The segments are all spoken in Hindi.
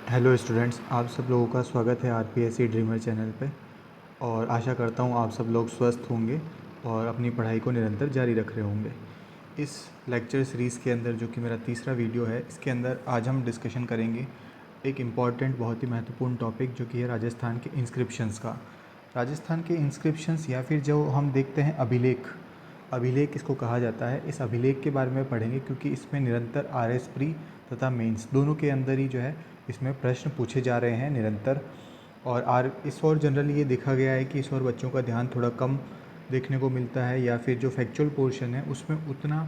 हेलो स्टूडेंट्स, आप सब लोगों का स्वागत है आरपीएससी ड्रीमर चैनल पे। और आशा करता हूँ आप सब लोग स्वस्थ होंगे और अपनी पढ़ाई को निरंतर जारी रख रहे होंगे। इस लेक्चर सीरीज़ के अंदर, जो कि मेरा तीसरा वीडियो है, इसके अंदर आज हम डिस्कशन करेंगे एक इम्पॉर्टेंट, बहुत ही महत्वपूर्ण टॉपिक, जो कि है राजस्थान के इंस्क्रिप्शंस का। राजस्थान के इंस्क्रिप्शंस, या फिर जो हम देखते हैं अभिलेख, अभिलेख इसको कहा जाता है। इस अभिलेख के बारे में पढ़ेंगे क्योंकि इसमें निरंतर आरएस प्री तथा मेंस दोनों के अंदर ही जो है इसमें प्रश्न पूछे जा रहे हैं निरंतर। और इस ओर जनरली ये देखा गया है कि इस ओर बच्चों का ध्यान थोड़ा कम देखने को मिलता है, या फिर जो फैक्चुअल पोर्शन है उसमें उतना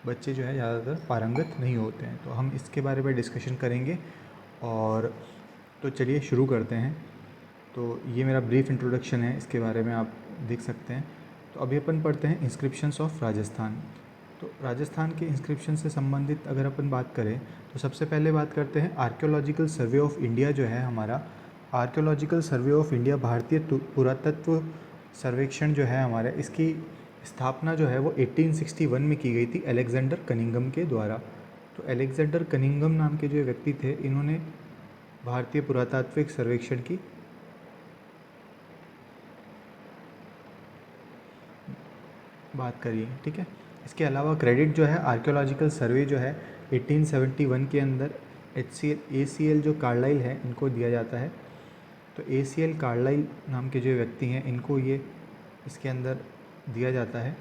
बच्चे जो है ज़्यादातर पारंगत नहीं होते हैं। तो हम इसके बारे में डिस्कशन करेंगे। और तो चलिए शुरू करते हैं। तो ये मेरा ब्रीफ इंट्रोडक्शन है, इसके बारे में आप देख सकते हैं। तो अभी अपन पढ़ते हैं इंस्क्रिप्शंस ऑफ राजस्थान। तो राजस्थान के इंस्क्रिप्शन से संबंधित अगर अपन बात करें तो सबसे पहले बात करते हैं आर्कियोलॉजिकल सर्वे ऑफ इंडिया। जो है हमारा आर्कियोलॉजिकल सर्वे ऑफ इंडिया, भारतीय पुरातत्व सर्वेक्षण जो है हमारे, इसकी स्थापना जो है वो 1861 में की गई थी अलेक्जेंडर कनिंघम के द्वारा। तो अलेक्जेंडर कनिंघम नाम के जो व्यक्ति थे, इन्होंने भारतीय पुरातात्विक सर्वेक्षण की बात करिए, ठीक है। इसके अलावा क्रेडिट जो है आर्कियोलॉजिकल सर्वे जो है 1871 के अंदर ACL जो कार्लाइल है, इनको दिया जाता है। तो ACL कार्लाइल नाम के जो व्यक्ति हैं, इनको ये इसके अंदर दिया जाता है।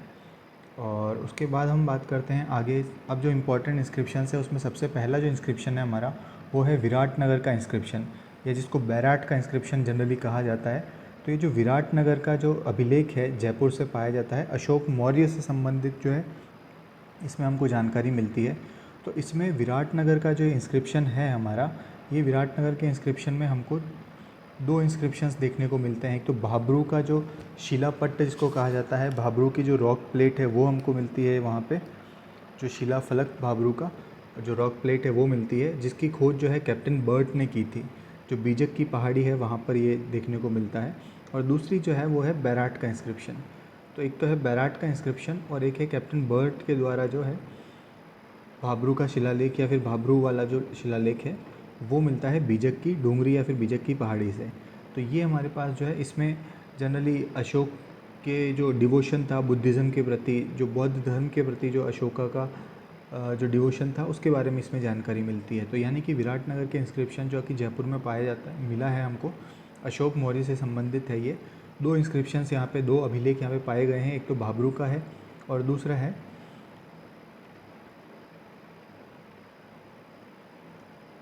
और उसके बाद हम बात करते हैं आगे। अब जो इम्पोर्टेंट इंस्क्रिप्शन है उसमें सबसे पहला जो इंस्क्रिप्शन है हमारा, वो है विराटनगर का इंस्क्रिप्शन, या जिसको बैराट का इंस्क्रिप्शन जनरली कहा जाता है। तो ये जो विराटनगर का जो अभिलेख है, जयपुर से पाया जाता है, अशोक मौर्य से संबंधित जो है इसमें हमको जानकारी मिलती है। तो इसमें विराटनगर का जो इंस्क्रिप्शन है हमारा, ये विराटनगर के इंस्क्रिप्शन में हमको दो इंस्क्रिप्शंस देखने को मिलते हैं। एक तो भाब्रू का जो शिलापट्ट जिसको कहा जाता है, भाब्रू की जो रॉक प्लेट है वो हमको मिलती है वहाँ पे। जो शिलाफलक भाब्रू का जो रॉक प्लेट है वो मिलती है, जिसकी खोज जो है कैप्टन बर्ट ने की थी। जो बीजक की पहाड़ी है वहाँ पर ये देखने को मिलता है। और दूसरी जो है वो है बैराट का इंस्क्रिप्शन। तो एक तो है बैराट का इंस्क्रिप्शन, और एक है कैप्टन बर्ट के द्वारा जो है भाब्रू का शिलालेख, या फिर भाब्रू वाला जो शिलालेख है वो मिलता है बीजक की डूंगरी या फिर बीजक की पहाड़ी से। तो ये हमारे पास जो है, इसमें जनरली अशोक के जो डिवोशन था बुद्धिज़्म के प्रति, जो बौद्ध धर्म के प्रति जो अशोका का जो डिवोशन था, उसके बारे में इसमें जानकारी मिलती है। तो यानी कि विराटनगर के इंस्क्रिप्शन जो कि जयपुर में पाया जाता है, मिला है हमको, अशोक मौर्य से संबंधित है ये। दो इंस्क्रिप्शंस यहाँ पे, दो अभिलेख यहाँ पे पाए गए हैं। एक तो भाब्रू का है और दूसरा है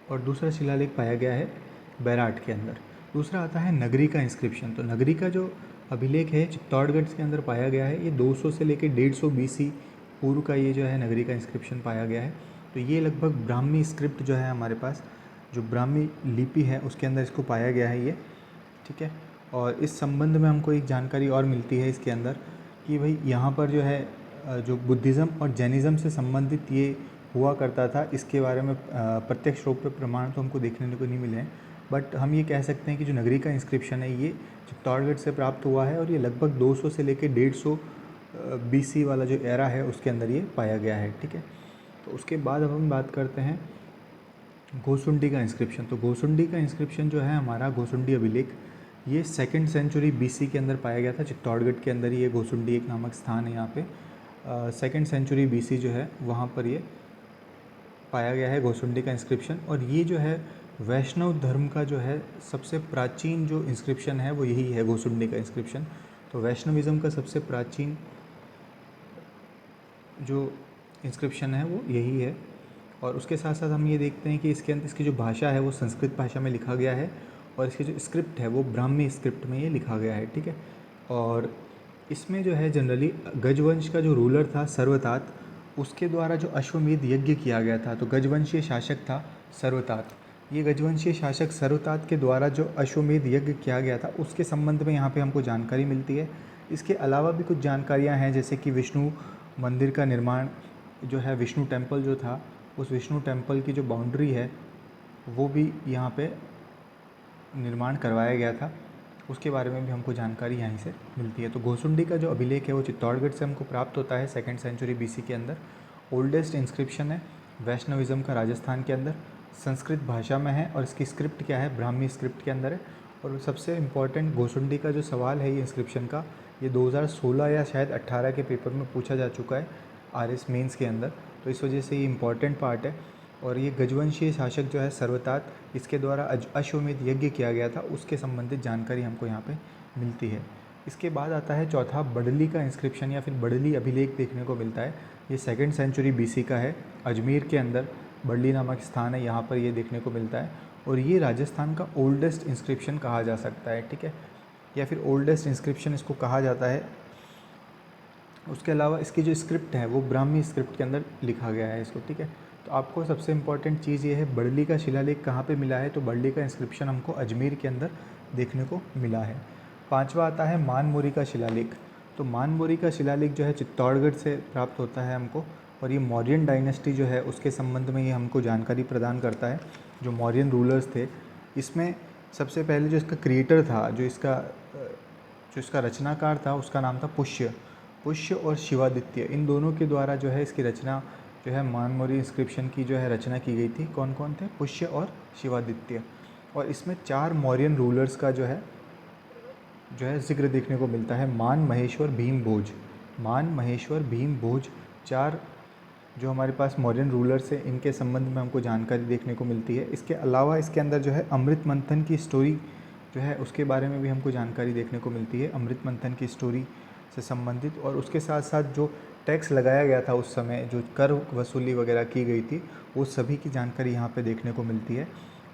और दूसरा शिलालेख पाया गया है बैराट के अंदर। दूसरा आता है नगरी का इंस्क्रिप्शन। तो नगरी का जो अभिलेख है चित्तौड़गढ़ के अंदर पाया गया है। ये 200 से लेकर 150 BC पूर्व का ये जो है नगरी का इंस्क्रिप्शन पाया गया है। तो ये लगभग ब्राह्मी स्क्रिप्ट जो है हमारे पास, जो ब्राह्मी लिपि है उसके अंदर इसको पाया गया है ये, ठीक है। और इस संबंध में हमको एक जानकारी और मिलती है इसके अंदर कि भाई यहाँ पर जो है जो बुद्धिज़्म और जैनिज़्म से संबंधित ये हुआ करता था, इसके बारे में प्रत्यक्ष रूप में प्रमाण तो हमको देखने को नहीं मिले हैं। बट हम ये कह सकते हैं कि जो नगरी का इंस्क्रिप्शन है ये चित्तौड़गढ़ से प्राप्त हुआ है, और ये लगभग 200 से लेकर 150 BC वाला जो एरा है उसके अंदर ये पाया गया है, ठीक है। तो उसके बाद अब हम बात करते हैं गोसुंडी का इंस्क्रिप्शन। तो गोसुंडी का इंस्क्रिप्शन जो है हमारा, गोसुंडी अभिलेख, ये 2nd सेंचुरी BC के अंदर पाया गया था। चित्तौड़गढ़ के अंदर ही ये गोसुंडी एक नामक स्थान है। यहाँ पे 2nd सेंचुरी BC जो है वहाँ पर ये पाया गया है गोसुंडी का इंस्क्रिप्शन। और ये जो है वैष्णव धर्म का जो है सबसे प्राचीन जो इंस्क्रिप्शन है वो यही है, गोसुंडी का इंस्क्रिप्शन। तो वैष्णविज़्म का सबसे प्राचीन जो इंस्क्रिप्शन है वो यही है। और उसके साथ साथ हम ये देखते हैं कि इसके अंदर इसकी जो भाषा है वो संस्कृत भाषा में लिखा गया है, और इसकी जो स्क्रिप्ट है वो ब्राह्मी स्क्रिप्ट में ये लिखा गया है, ठीक है। और इसमें जो है जनरली गजवंश का जो रूलर था सर्वतात, उसके द्वारा जो अश्वमेध यज्ञ किया गया था। तो गजवंशीय शासक था सर्वतात। ये गजवंशीय शासक सर्वतात के द्वारा जो अश्वमेध यज्ञ किया गया था उसके संबंध में यहाँ पे हमको जानकारी मिलती है। इसके अलावा भी कुछ जानकारियाँ हैं, जैसे कि विष्णु मंदिर का निर्माण जो है, विष्णु टेम्पल जो था, उस विष्णु टेम्पल की जो बाउंड्री है वो भी यहाँ पे निर्माण करवाया गया था, उसके बारे में भी हमको जानकारी यहीं से मिलती है। तो गोसुंडी का जो अभिलेख है वो चित्तौड़गढ़ से हमको प्राप्त होता है 2nd सेंचुरी BC के अंदर। ओल्डेस्ट इंस्क्रिप्शन है वैष्णविज़्म का राजस्थान के अंदर। संस्कृत भाषा में है और इसकी स्क्रिप्ट क्या है, ब्राह्मी स्क्रिप्ट के अंदर है। और सबसे इम्पॉर्टेंट गोसुंडी का जो सवाल है ये इंस्क्रिप्शन का, ये 2016 या शायद 18 के पेपर में पूछा जा चुका है आरएस मेंस के अंदर, तो इस वजह से ये इम्पॉर्टेंट पार्ट है। और ये गजवंशीय शासक जो है सर्वतात, इसके द्वारा अश्वमेध यज्ञ किया गया था, उसके संबंधित जानकारी हमको यहाँ पे मिलती है। इसके बाद आता है चौथा, बडली का इंस्क्रिप्शन या फिर बडली अभिलेख देखने को मिलता है। ये 2nd सेंचुरी BC का है। अजमेर के अंदर बडली नामक स्थान है, यहाँ पर ये देखने को मिलता है। और ये राजस्थान का ओल्डेस्ट इंस्क्रिप्शन कहा जा सकता है, ठीक है, या फिर ओल्डेस्ट इंस्क्रिप्शन इसको कहा जाता है। उसके अलावा इसकी जो स्क्रिप्ट है वो ब्राह्मी स्क्रिप्ट के अंदर लिखा गया है इसको, ठीक है। तो आपको सबसे इम्पॉर्टेंट चीज़ ये है, बडली का शिलालेख कहाँ पे मिला है, तो बडली का इंस्क्रिप्शन हमको अजमेर के अंदर देखने को मिला है। 5वां आता है मानमोरी का शिलालेख। तो मानमोरी का शिलालेख जो है चित्तौड़गढ़ से प्राप्त होता है हमको, और ये मौर्यन डायनेस्टी जो है उसके संबंध में ये हमको जानकारी प्रदान करता है, जो मौर्यन रूलर्स थे। इसमें सबसे पहले जो इसका क्रिएटर था, जो इसका रचनाकार था, उसका नाम था पुष्य और शिवादित्य, इन दोनों के द्वारा जो है इसकी रचना जो है मानमोरी इंस्क्रिप्शन की जो है रचना की गई थी। कौन कौन थे, पुष्य और शिवादित्य। और इसमें 4 मौर्यन रूलर्स का जो है जिक्र देखने को मिलता है, मान, महेश्वर, भीम, भोज। मान, महेश्वर, भीम, भोज, 4 जो हमारे पास मौर्यन रूलर्स हैं, इनके संबंध में हमको जानकारी देखने को मिलती है। इसके अलावा इसके अंदर जो है अमृत मंथन की स्टोरी जो है उसके बारे में भी हमको जानकारी देखने को मिलती है, अमृत मंथन की स्टोरी से संबंधित। और उसके साथ साथ जो टैक्स लगाया गया था उस समय, जो कर वसूली वगैरह की गई थी, वो सभी की जानकारी यहाँ पे देखने को मिलती है।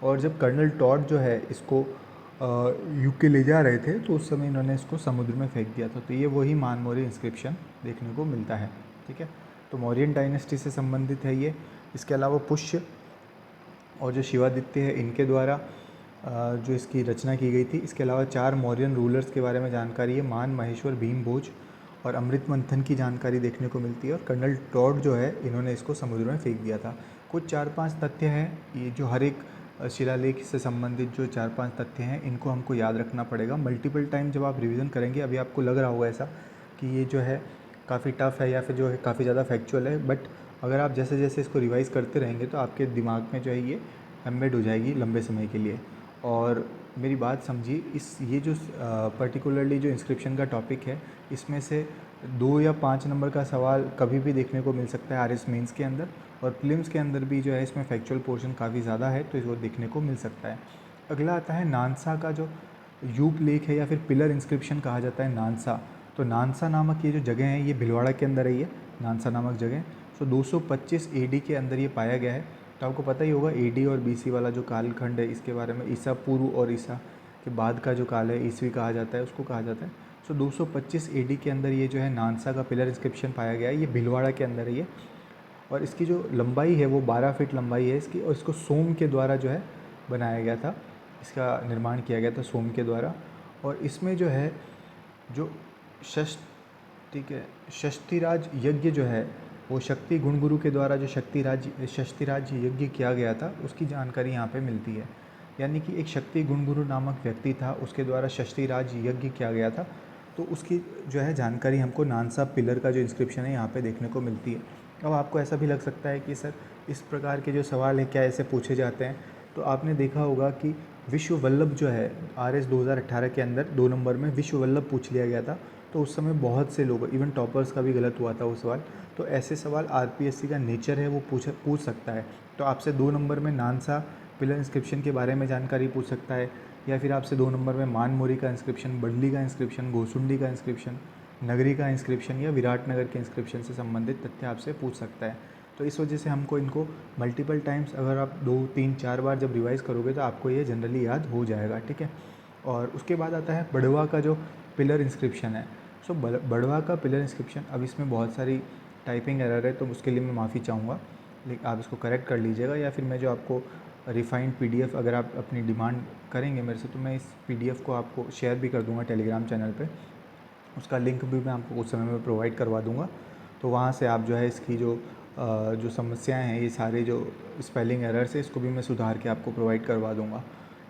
और जब कर्नल टॉड जो है इसको यूके ले जा रहे थे, तो उस समय इन्होंने इसको समुद्र में फेंक दिया था। तो ये वही मानमोरी इंस्क्रिप्शन देखने को मिलता है, ठीक है। तो मौर्यन डायनेस्टी से संबंधित है ये। इसके अलावा पुष्य और जो शिवादित्य है, इनके द्वारा जो इसकी रचना की गई थी। इसके अलावा 4 मौर्यन रूलर्स के बारे में जानकारी है, मान, महेश्वर, भीम, भोज, और अमृत मंथन की जानकारी देखने को मिलती है। और कर्नल टॉड जो है, इन्होंने इसको समुद्र में फेंक दिया था। कुछ 4-5 तथ्य हैं, ये जो हर एक शिलालेख से संबंधित जो 4-5 तथ्य हैं, इनको हमको याद रखना पड़ेगा। मल्टीपल टाइम जब आप रिवीजन करेंगे, अभी आपको लग रहा होगा ऐसा कि ये जो है काफ़ी टफ है या फिर जो है काफ़ी ज़्यादा फैक्चुअल है, बट अगर आप जैसे जैसे इसको रिवाइज़ करते रहेंगे तो आपके दिमाग में जो है ये एम्बेड हो जाएगी लंबे समय के लिए। और मेरी बात समझिए, ये जो पर्टिकुलरली जो इंस्क्रिप्शन का टॉपिक है, इसमें से 2 या 5 नंबर का सवाल कभी भी देखने को मिल सकता है आरएस मेंस के अंदर, और प्रीलिम्स के अंदर भी जो है इसमें फैक्चुअल पोर्शन काफ़ी ज़्यादा है, तो इसको देखने को मिल सकता है। अगला आता है नानसा का जो यूप लेख है या फिर पिलर इंस्क्रिप्शन कहा जाता है, नानसा। तो नानसा नामक ये जो जगह है, ये भिलवाड़ा के अंदर है, ये नानसा नामक जगह। तो 225 AD के अंदर ये पाया गया है। तो आपको पता ही होगा AD और BC वाला जो कालखंड है, इसके बारे में ईसा पूर्व और ईसा के बाद का जो काल है, ईसवी कहा जाता है, उसको कहा जाता है। सो 225 AD के अंदर ये जो है नानसा का पिलर इंस्क्रिप्शन पाया गया है, ये भिलवाड़ा के अंदर है ये। और इसकी जो लंबाई है वो 12 फीट लंबाई है इसकी, और इसको सोम के द्वारा जो है बनाया गया था, इसका निर्माण किया गया था सोम के द्वारा। और इसमें जो है जो षष्टिराज यज्ञ जो है, वो शक्ति गुणगुरु के द्वारा जो षष्टिराज यज्ञ किया गया था, उसकी जानकारी यहाँ पे मिलती है। यानी कि एक शक्ति गुणगुरु नामक व्यक्ति था, उसके द्वारा षष्टिराज यज्ञ किया गया था, तो उसकी जो है जानकारी हमको नानसा पिलर का जो इंस्क्रिप्शन है यहाँ पे देखने को मिलती है। अब आपको ऐसा भी लग सकता है कि सर इस प्रकार के जो सवाल हैं क्या ऐसे पूछे जाते हैं, तो आपने देखा होगा कि विश्व वल्लभ जो है RS 2018 के अंदर 2 नंबर में विश्व वल्लभ पूछ लिया गया था। तो उस समय बहुत से लोग, इवन टॉपर्स का भी गलत हुआ था वो सवाल। तो ऐसे सवाल RPSC का नेचर है, वो पूछ सकता है। तो आपसे 2 नंबर में नानसा पिलर इंस्क्रिप्शन के बारे में जानकारी पूछ सकता है, या फिर आपसे 2 नंबर में मानमोरी का इंस्क्रिप्शन, बडली का इंस्क्रिप्शन, गोसुंडी का इंस्क्रिप्शन, नगरी का इंस्क्रिप्शन या विराटनगर के इंस्क्रिप्शन से संबंधित तथ्य आपसे पूछ सकता है। तो इस वजह से हमको इनको मल्टीपल टाइम्स, अगर आप 2, 3, 4 बार जब रिवाइज़ करोगे तो आपको ये जनरली याद हो जाएगा, ठीक है। और उसके बाद आता है बड़वा का जो पिलर इंस्क्रिप्शन है। सो बड़वा का पिलर इंस्क्रिप्शन, अब इसमें बहुत सारी टाइपिंग एरर है, तो उसके लिए मैं माफ़ी चाहूँगा, लेकिन आप इसको करेक्ट कर लीजिएगा, या फिर मैं जो आपको रिफाइंड PDF अगर आप अपनी डिमांड करेंगे मेरे से, तो मैं इस PDF को आपको शेयर भी कर दूँगा टेलीग्राम चैनल पे। उसका लिंक भी मैं आपको कुछ समय में प्रोवाइड करवा दूँगा। तो वहाँ से आप जो है इसकी जो समस्याएं हैं, ये सारे जो स्पेलिंग एरर्स है, इसको भी मैं सुधार के आपको प्रोवाइड करवा दूँगा।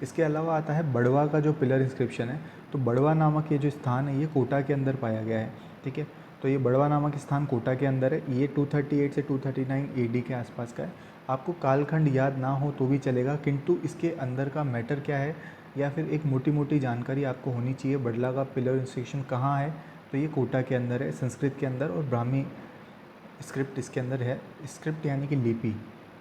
इसके अलावा आता है बड़वा का जो पिलर इंस्क्रिप्शन है। तो बड़वा नामक ये जो स्थान है, ये कोटा के अंदर पाया गया है, ठीक है। तो ये बड़वा नामक स्थान कोटा के अंदर है। ये 238 से 239 AD के आसपास का है। आपको कालखंड याद ना हो तो भी चलेगा, किंतु इसके अंदर का मैटर क्या है या फिर एक मोटी मोटी जानकारी आपको होनी चाहिए। बड़ला का पिलर इंस्क्रिप्शन कहाँ है, तो ये कोटा के अंदर है, संस्कृत के अंदर, और ब्राह्मी स्क्रिप्ट इसके अंदर है। स्क्रिप्ट यानी कि लिपि,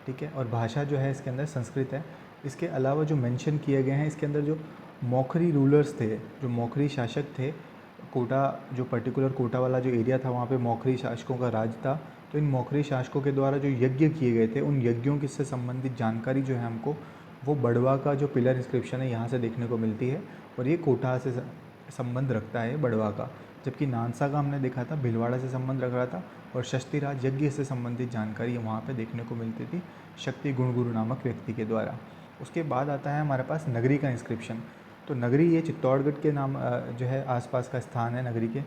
ठीक है, और भाषा जो है इसके अंदर संस्कृत है। इसके अलावा जो मेंशन किए गए हैं इसके अंदर, जो मौखरी रूलर्स थे, जो मौखरी शासक थे, कोटा जो पर्टिकुलर कोटा वाला जो एरिया था वहाँ पे मौखरी शासकों का राज था। तो इन मौखरी शासकों के द्वारा जो यज्ञ किए गए थे उन यज्ञों की से संबंधित जानकारी जो है हमको वो बड़वा का जो पिलर इंस्क्रिप्शन है यहाँ से देखने को मिलती है, और ये कोटा से संबंध रखता है बड़वा का। जबकि नानसा का हमने देखा था भीलवाड़ा से संबंध रख रहा था, और शस्तिराज यज्ञ से संबंधित जानकारी वहाँ पे देखने को मिलती थी शक्ति गुणगुरु नामक व्यक्ति के द्वारा। उसके बाद आता है हमारे पास नगरी का इंस्क्रिप्शन। तो नगरी ये चित्तौड़गढ़ के नाम जो है आसपास का स्थान है नगरी के।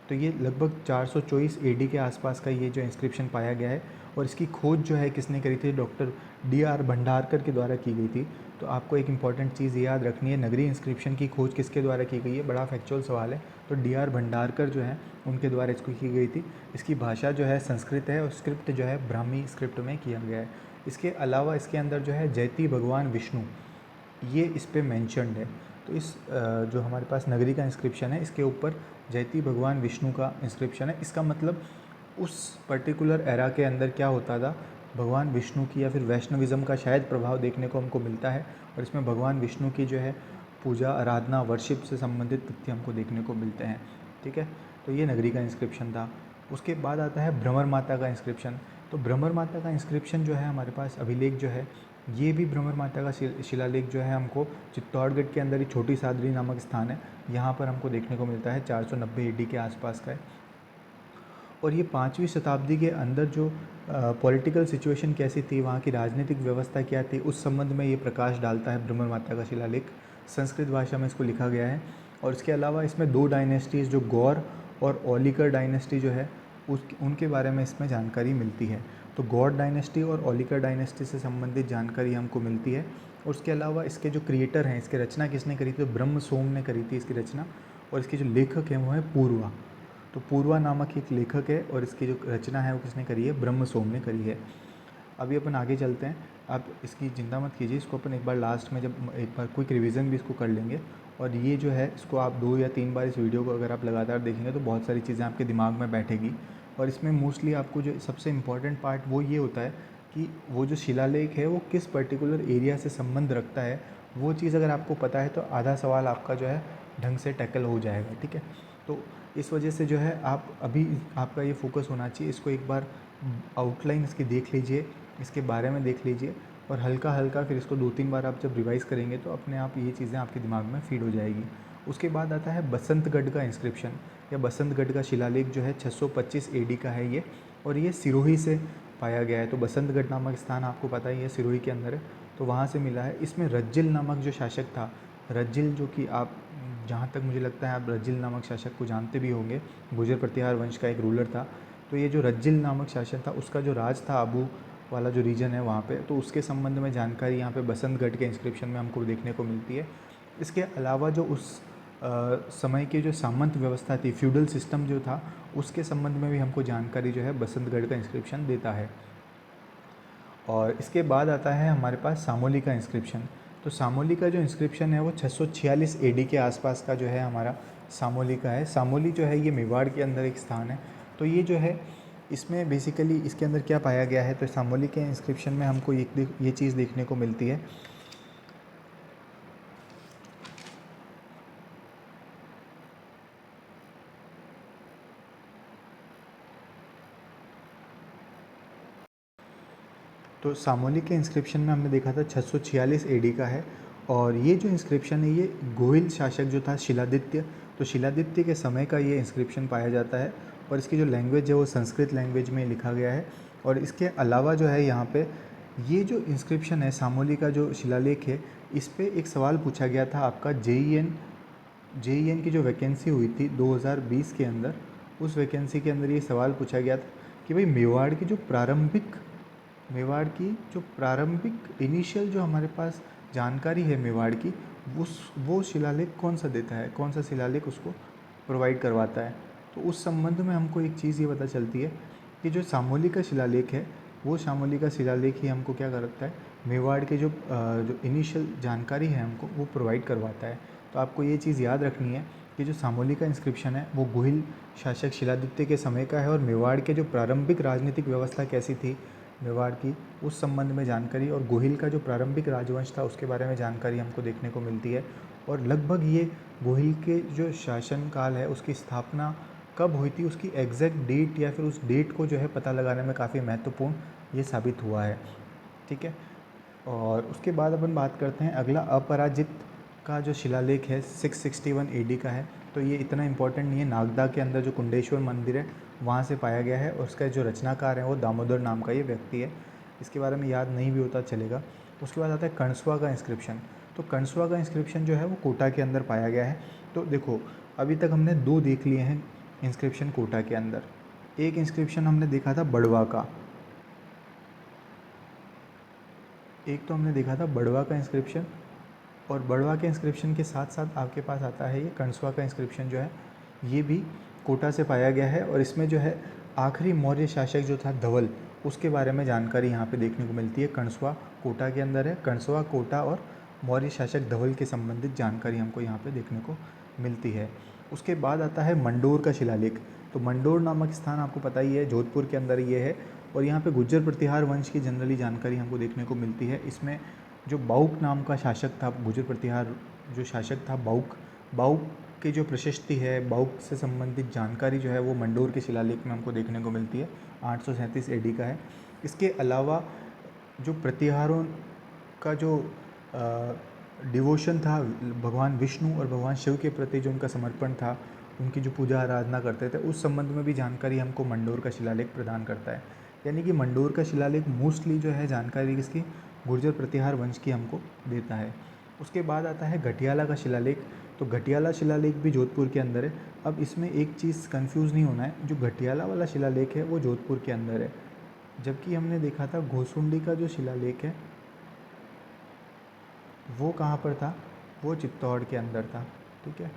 तो ये लगभग 424 एडी के आसपास का ये जो इंस्क्रिप्शन पाया गया है, और इसकी खोज जो है किसने करी थी, डॉक्टर डी.आर. भंडारकर के द्वारा की गई थी। तो आपको एक इम्पॉर्टेंट चीज़ याद रखनी है, नगरी इंस्क्रिप्शन की खोज किसके द्वारा की गई है, बड़ा फैक्चुअल सवाल है। तो डी.आर. भंडारकर जो है उनके द्वारा इसको की गई थी। इसकी भाषा जो है संस्कृत है, और स्क्रिप्ट जो है ब्राह्मी स्क्रिप्ट में किया गया है। इसके अलावा इसके अंदर जो है जयति भगवान विष्णु, ये इस पे मेंशन्ड है। तो इस जो हमारे पास नगरी का इंस्क्रिप्शन है इसके ऊपर जयति भगवान विष्णु का इंस्क्रिप्शन है। इसका मतलब उस पर्टिकुलर एरा के अंदर क्या होता था, भगवान विष्णु की या फिर वैष्णविज़्म का शायद प्रभाव देखने को हमको मिलता है, और इसमें भगवान विष्णु की जो है पूजा आराधना वर्शिप से संबंधित तथ्य हमको देखने को मिलते हैं, ठीक है। तो ये नगरी का इंस्क्रिप्शन था। उसके बाद आता है भ्रमर माता का इंस्क्रिप्शन। तो भ्रमर माता का इंस्क्रिप्शन जो है हमारे पास अभिलेख जो है, ये भी भ्रमर माता का शिलालेख जो है हमको चित्तौड़गढ़ के अंदर ही छोटी सादरी नामक स्थान है, यहाँ पर हमको देखने को मिलता है 490 एडी के आसपास का है। और ये 5वीं शताब्दी के अंदर जो पॉलिटिकल सिचुएशन कैसी थी, वहाँ की राजनीतिक व्यवस्था क्या थी, उस संबंध में ये प्रकाश डालता है भ्रमर माता का शिलालेख। संस्कृत भाषा में इसको लिखा गया है। और इसके अलावा इसमें 2 डायनेस्टीज़ जो गौर और ओलिकर डायनेस्टी जो है उनके बारे में इसमें जानकारी मिलती है। तो गौर डायनेस्टी और ओलिकर डायनेस्टी से संबंधित जानकारी हमको मिलती है। और उसके अलावा इसके जो क्रिएटर हैं, इसकी रचना किसने करी थी, तो ब्रह्म सोम ने करी थी इसकी रचना। और इसके जो लेखक हैं वो है पूर्वा। तो पूर्वा नामक एक लेखक है, और इसकी जो रचना है वो किसने करी है, ब्रह्म सोम ने करी है। अभी अपन आगे चलते हैं। आप इसकी चिंता मत कीजिए, इसको अपन एक बार लास्ट में जब एक बार क्विक रिवीजन भी इसको कर लेंगे। और ये जो है इसको आप 2 या 3 बार इस वीडियो को अगर आप लगातार देखेंगे तो बहुत सारी चीज़ें आपके दिमाग में बैठेगी। और इसमें मोस्टली आपको जो सबसे इम्पॉर्टेंट पार्ट वो ये होता है कि वो जो शिलालेख है वो किस पर्टिकुलर एरिया से संबंध रखता है। वो चीज़ अगर आपको पता है तो आधा सवाल आपका जो है ढंग से टैकल हो जाएगा, ठीक है। तो इस वजह से जो है आप अभी आपका ये फोकस होना चाहिए, इसको एक बार आउटलाइन इसकी देख लीजिए, इसके बारे में देख लीजिए, और हल्का हल्का फिर इसको 2-3 बार आप जब रिवाइज़ करेंगे तो अपने आप ये चीज़ें आपके दिमाग में फीड हो जाएगी। उसके बाद आता है बसंतगढ़ का इंस्क्रिप्शन, या बसंतगढ़ का शिलालेख जो है 625 एडी का है ये, और ये सिरोही से पाया गया है। तो बसंतगढ़ नामक स्थान आपको पता ही है सिरोही के अंदर है, तो वहाँ से मिला है। इसमें रज्जिल नामक जो शासक था, रज्जिल, जो कि आप जहाँ तक मुझे लगता है आप रज्जिल नामक शासक को जानते भी होंगे, गुर्जर प्रतिहार वंश का एक रूलर था। तो ये जो रज्जिल नामक शासक था उसका जो राज था आबू वाला जो रीजन है वहाँ पे, तो उसके संबंध में जानकारी यहाँ पे बसंतगढ़ के इंस्क्रिप्शन में हमको देखने को मिलती है। इसके अलावा जो उस समय की जो सामंत व्यवस्था थी, फ्यूडल सिस्टम जो था, उसके संबंध में भी हमको जानकारी जो है बसंतगढ़ का इंस्क्रिप्शन देता है। और इसके बाद आता है हमारे पास सामोली का इंस्क्रिप्शन। तो सामोली का जो इंस्क्रिप्शन है वो 646 एडी के आसपास का जो है हमारा सामोली का है। सामोली जो है ये मेवाड़ के अंदर एक स्थान है। तो ये जो है इसमें बेसिकली इसके अंदर क्या पाया गया है, तो सामोली के इंस्क्रिप्शन में हमको ये चीज़ देखने को मिलती है। तो सामोली के इंस्क्रिप्शन में हमने देखा था 646 एडी का है। और ये जो इंस्क्रिप्शन है ये गोहिल शासक जो था शिलादित्य, तो शिलादित्य के समय का ये इंस्क्रिप्शन पाया जाता है। और इसकी जो लैंग्वेज है वो संस्कृत लैंग्वेज में लिखा गया है। और इसके अलावा जो है यहाँ पे ये जो इंस्क्रिप्शन है सामोली का जो शिलालेख है, इस पे एक सवाल पूछा गया था आपका जेईएन की जो वैकेंसी हुई थी 2020 के अंदर, उस वैकेंसी के अंदर ये सवाल पूछा गया था कि भाई मेवाड़ की जो प्रारंभिक इनिशियल जो हमारे पास जानकारी है मेवाड़ की, वो शिलालेख कौन सा देता है, कौन सा शिलालेख उसको प्रोवाइड करवाता है। तो उस संबंध में हमको एक चीज़ ये पता चलती है कि जो सामोली का शिलालेख है वो शामली का शिलालेख ही हमको क्या करता है, मेवाड़ के जो इनिशियल जानकारी है हमको वो प्रोवाइड करवाता है। तो आपको ये चीज़ याद रखनी है कि जो शामली का इंस्क्रिप्शन है वो गुहिल शासक शिलादित्य के समय का है, और मेवाड़ के जो प्रारंभिक राजनीतिक व्यवस्था कैसी थी मेवाड़ की, उस संबंध में जानकारी, और गोहिल का जो प्रारंभिक राजवंश था उसके बारे में जानकारी हमको देखने को मिलती है। और लगभग ये गोहिल के जो शासनकाल है उसकी स्थापना कब हुई थी, उसकी एग्जैक्ट डेट या फिर उस डेट को जो है पता लगाने में काफ़ी महत्वपूर्ण ये साबित हुआ है। ठीक है, और उसके बाद अपन बात करते हैं अगला, अपराजित का जो शिलालेख है 661 AD का है। तो ये इतना इम्पोर्टेंट नहीं है। नागदा के अंदर जो कुंडेश्वर मंदिर है वहाँ से पाया गया है, और उसका जो रचनाकार है वो दामोदर नाम का ये व्यक्ति है। इसके बारे में याद नहीं भी होता चलेगा। उसके बाद आता है कणसुआ का इंस्क्रिप्शन। तो कणसुआ का इंस्क्रिप्शन जो है वो कोटा के अंदर पाया गया है। तो देखो, अभी तक हमने 2 देख लिए हैं इंस्क्रिप्शन कोटा के अंदर। एक इंस्क्रिप्शन हमने देखा था बड़वा का, एक तो हमने देखा था बड़वा का इंस्क्रिप्शन, और बड़वा के इंस्क्रिप्शन के साथ साथ आपके पास आता है ये कणसुआ का इंस्क्रिप्शन जो है, ये भी कोटा से पाया गया है। और इसमें जो है आखिरी मौर्य शासक जो था धवल, उसके बारे में जानकारी यहाँ पे देखने को मिलती है। कणसुआ कोटा के अंदर है। कणसुआ कोटा और मौर्य शासक धवल के संबंधित जानकारी हमको यहाँ पे देखने को मिलती है। उसके बाद आता है मंडोर का शिलालेख। तो मंडोर नामक स्थान आपको पता ही है, जोधपुर के अंदर ये है, और यहाँ पे गुज्जर प्रतिहार वंश की जनरली जानकारी हमको देखने को मिलती है। इसमें जो बाउक नाम का शासक था, गुर्जर प्रतिहार जो शासक था बाउक, बाउक की जो प्रशस्ति है, बाउक से संबंधित जानकारी जो है वो मंडोर के शिलालेख में हमको देखने को मिलती है। 837 AD का है। इसके अलावा जो प्रतिहारों का जो डिवोशन था भगवान विष्णु और भगवान शिव के प्रति, जो उनका समर्पण था, उनकी जो पूजा आराधना करते थे, उस संबंध में भी जानकारी हमको मंडोर का शिलालेख प्रदान करता है। यानी कि मंडोर का शिलालेख मोस्टली जो है जानकारी किसकी, गुर्जर प्रतिहार वंश की हमको देता है। उसके बाद आता है घटियाला का शिलालेख। तो घटियाला शिलालेख भी जोधपुर के अंदर है। अब इसमें एक चीज़ कंफ्यूज नहीं होना है, जो घटियाला वाला शिलालेख है वो जोधपुर के अंदर है, जबकि हमने देखा था घोसुंडी का जो शिलालेख है वो कहाँ पर था, वो चित्तौड़ के अंदर था। ठीक है,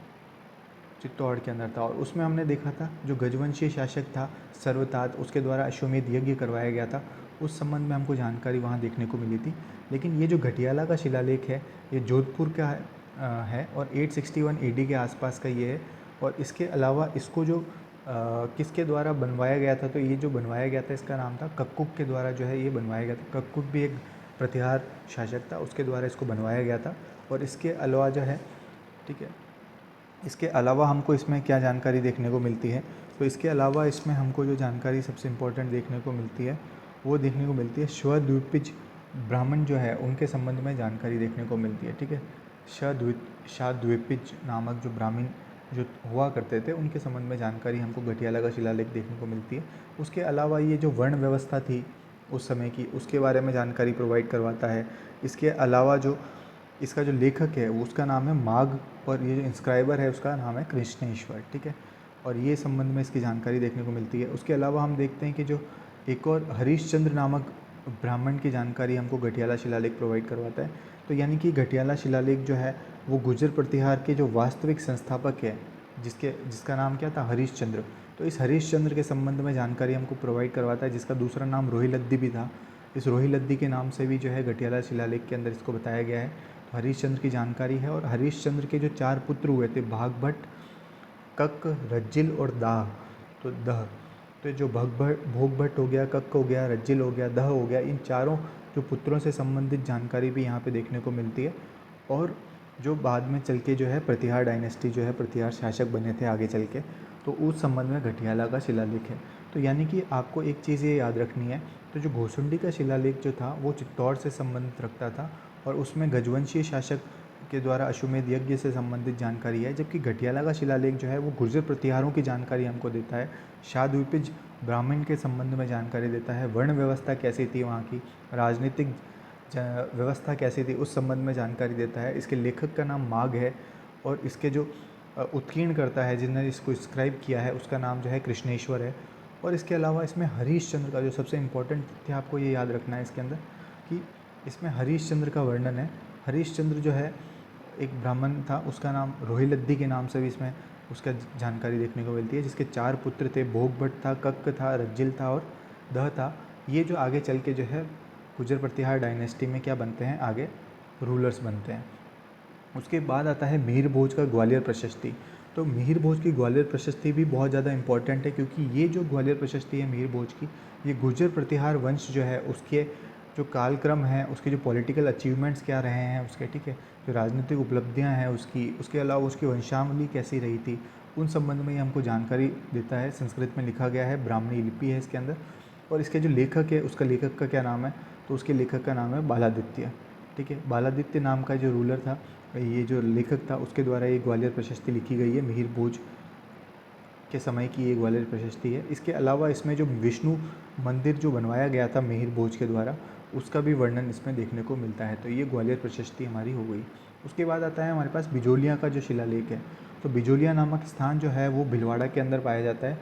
चित्तौड़ के अंदर था, और उसमें हमने देखा था जो गजवंशीय शासक था सर्वतात, उसके द्वारा अश्वमेध यज्ञ करवाया गया था, उस संबंध में हमको जानकारी वहाँ देखने को मिली थी। लेकिन ये जो घटियाला का शिलालेख है ये जोधपुर का है, और 861 AD के आसपास का ये है। और इसके अलावा इसको जो किसके द्वारा बनवाया गया था, तो ये जो बनवाया गया था इसका नाम था कक्कुक के द्वारा जो है ये बनवाया गया था। कक्कुक भी एक प्रतिहार शासक था, उसके द्वारा इसको बनवाया गया था। और इसके अलावा जो है, ठीक है, इसके अलावा हमको इसमें क्या जानकारी देखने को मिलती है, तो इसके अलावा इसमें हमको जो जानकारी सबसे इम्पोर्टेंट देखने को मिलती है वो देखने को मिलती है स्वद्वीपिज ब्राह्मण जो है उनके संबंध में जानकारी देखने को मिलती है। ठीक है, शाद्वीपिज नामक जो ब्राह्मण जो हुआ करते थे उनके संबंध में जानकारी हमको घटियाला का शिलालेख देखने को मिलती है। उसके अलावा ये जो वर्ण व्यवस्था थी उस समय की, उसके बारे में जानकारी प्रोवाइड करवाता है। इसके अलावा जो इसका जो लेखक है वो उसका नाम है माघ, और ये जो इंस्क्राइबर है उसका नाम है कृष्णेश्वर। ठीक है, और ये संबंध में इसकी जानकारी देखने को मिलती है। उसके अलावा हम देखते हैं कि जो एक और हरिश्चंद्र नामक ब्राह्मण की जानकारी हमको घटियाला शिलालेख प्रोवाइड करवाता है। तो यानी कि घटियाला शिलालेख जो है वो गुर्जर प्रतिहार के जो वास्तविक संस्थापक है, जिसका नाम क्या था, हरिश्चंद्र। तो इस हरिश्चंद्र के संबंध में जानकारी हमको प्रोवाइड करवाता है, जिसका दूसरा नाम रोहिलद्दी भी था। इस रोहिलद्दी के नाम से भी जो है घटियाला शिलालेख के अंदर इसको बताया गया है। तो हरिश्चंद्र की जानकारी है, और हरिश्चंद्र के जो 4 पुत्र हुए थे, भागभट्ट, कक, रज्जिल और दाह, तो दह, तो जो भोगभट्ट हो गया, कक हो गया, रज्जिल हो गया, दह हो गया, इन चारों जो पुत्रों से संबंधित जानकारी भी यहाँ पे देखने को मिलती है। और जो बाद में चल के जो है प्रतिहार डायनेस्टी जो है, प्रतिहार शासक बने थे आगे चल के, तो उस संबंध में घटियाला का शिलालेख है। तो यानी कि आपको एक चीज़ ये याद रखनी है, तो जो घोसुंडी का शिलालेख जो था वो चित्तौड़ से संबंधित रखता था, और उसमें गजवंशीय शासक के द्वारा अश्वमेध यज्ञ से संबंधित जानकारी है, जबकि घटियाला का शिलालेख जो है वो गुर्जर प्रतिहारों की जानकारी हमको देता है, शाद्वीपिज ब्राह्मण के संबंध में जानकारी देता है, वर्ण व्यवस्था कैसी थी वहाँ की, राजनीतिक व्यवस्था कैसी थी उस संबंध में जानकारी देता है। इसके लेखक का नाम माघ है, और इसके जो उत्कीर्ण करता है, जिन्होंने इसको स्क्राइब किया है, उसका नाम जो है कृष्णेश्वर है। और इसके अलावा इसमें हरीशचंद्र का जो सबसे इम्पोर्टेंट तथ्य आपको ये याद रखना है इसके अंदर, कि इसमें हरीशचंद्र का वर्णन है। हरीशचंद्र जो है एक ब्राह्मण था, उसका नाम रोहिलद्दी के नाम से भी इसमें उसका जानकारी देखने को मिलती है, जिसके 4 पुत्र थे, भोगभट्ट था, कक्क था, रज्जिल था और दह था। ये जो आगे चल के जो है गुर्जर प्रतिहार डायनेस्टी में क्या बनते हैं, आगे रूलर्स बनते हैं। उसके बाद आता है मिहिर भोज का ग्वालियर प्रशस्ति। तो मिहिर भोज की ग्वालियर प्रशस्ति भी बहुत ज़्यादा इंपॉर्टेंट है, क्योंकि ये जो ग्वालियर प्रशस्ति है मिहिर भोज की, ये गुर्जर प्रतिहार वंश जो है उसके जो कालक्रम है, उसके जो पॉलिटिकल अचीवमेंट्स क्या रहे हैं उसके, ठीक है, जो राजनीतिक उपलब्धियां हैं उसकी, उसके अलावा उसकी वंशावली कैसी रही थी, उन संबंध में ये हमको जानकारी देता है। संस्कृत में लिखा गया है, ब्राह्मणी लिपि है इसके अंदर। और इसके जो लेखक है, उसका लेखक का क्या नाम है, तो उसके लेखक का नाम है बालादित्य। ठीक है, बालादित्य नाम का जो रूलर था, ये जो लेखक था, उसके द्वारा ये ग्वालियर प्रशस्ति लिखी गई है। मिहिर भोज के समय की ये ग्वालियर प्रशस्ति है। इसके अलावा इसमें जो विष्णु मंदिर जो बनवाया गया था मिहिर भोज के द्वारा, उसका भी वर्णन इसमें देखने को मिलता है। तो ये ग्वालियर प्रशस्ति हमारी हो गई। उसके बाद आता है हमारे पास बिजोलिया का जो शिलालेख है। तो बिजोलिया नामक स्थान जो है वो भीलवाड़ा के अंदर पाया जाता है।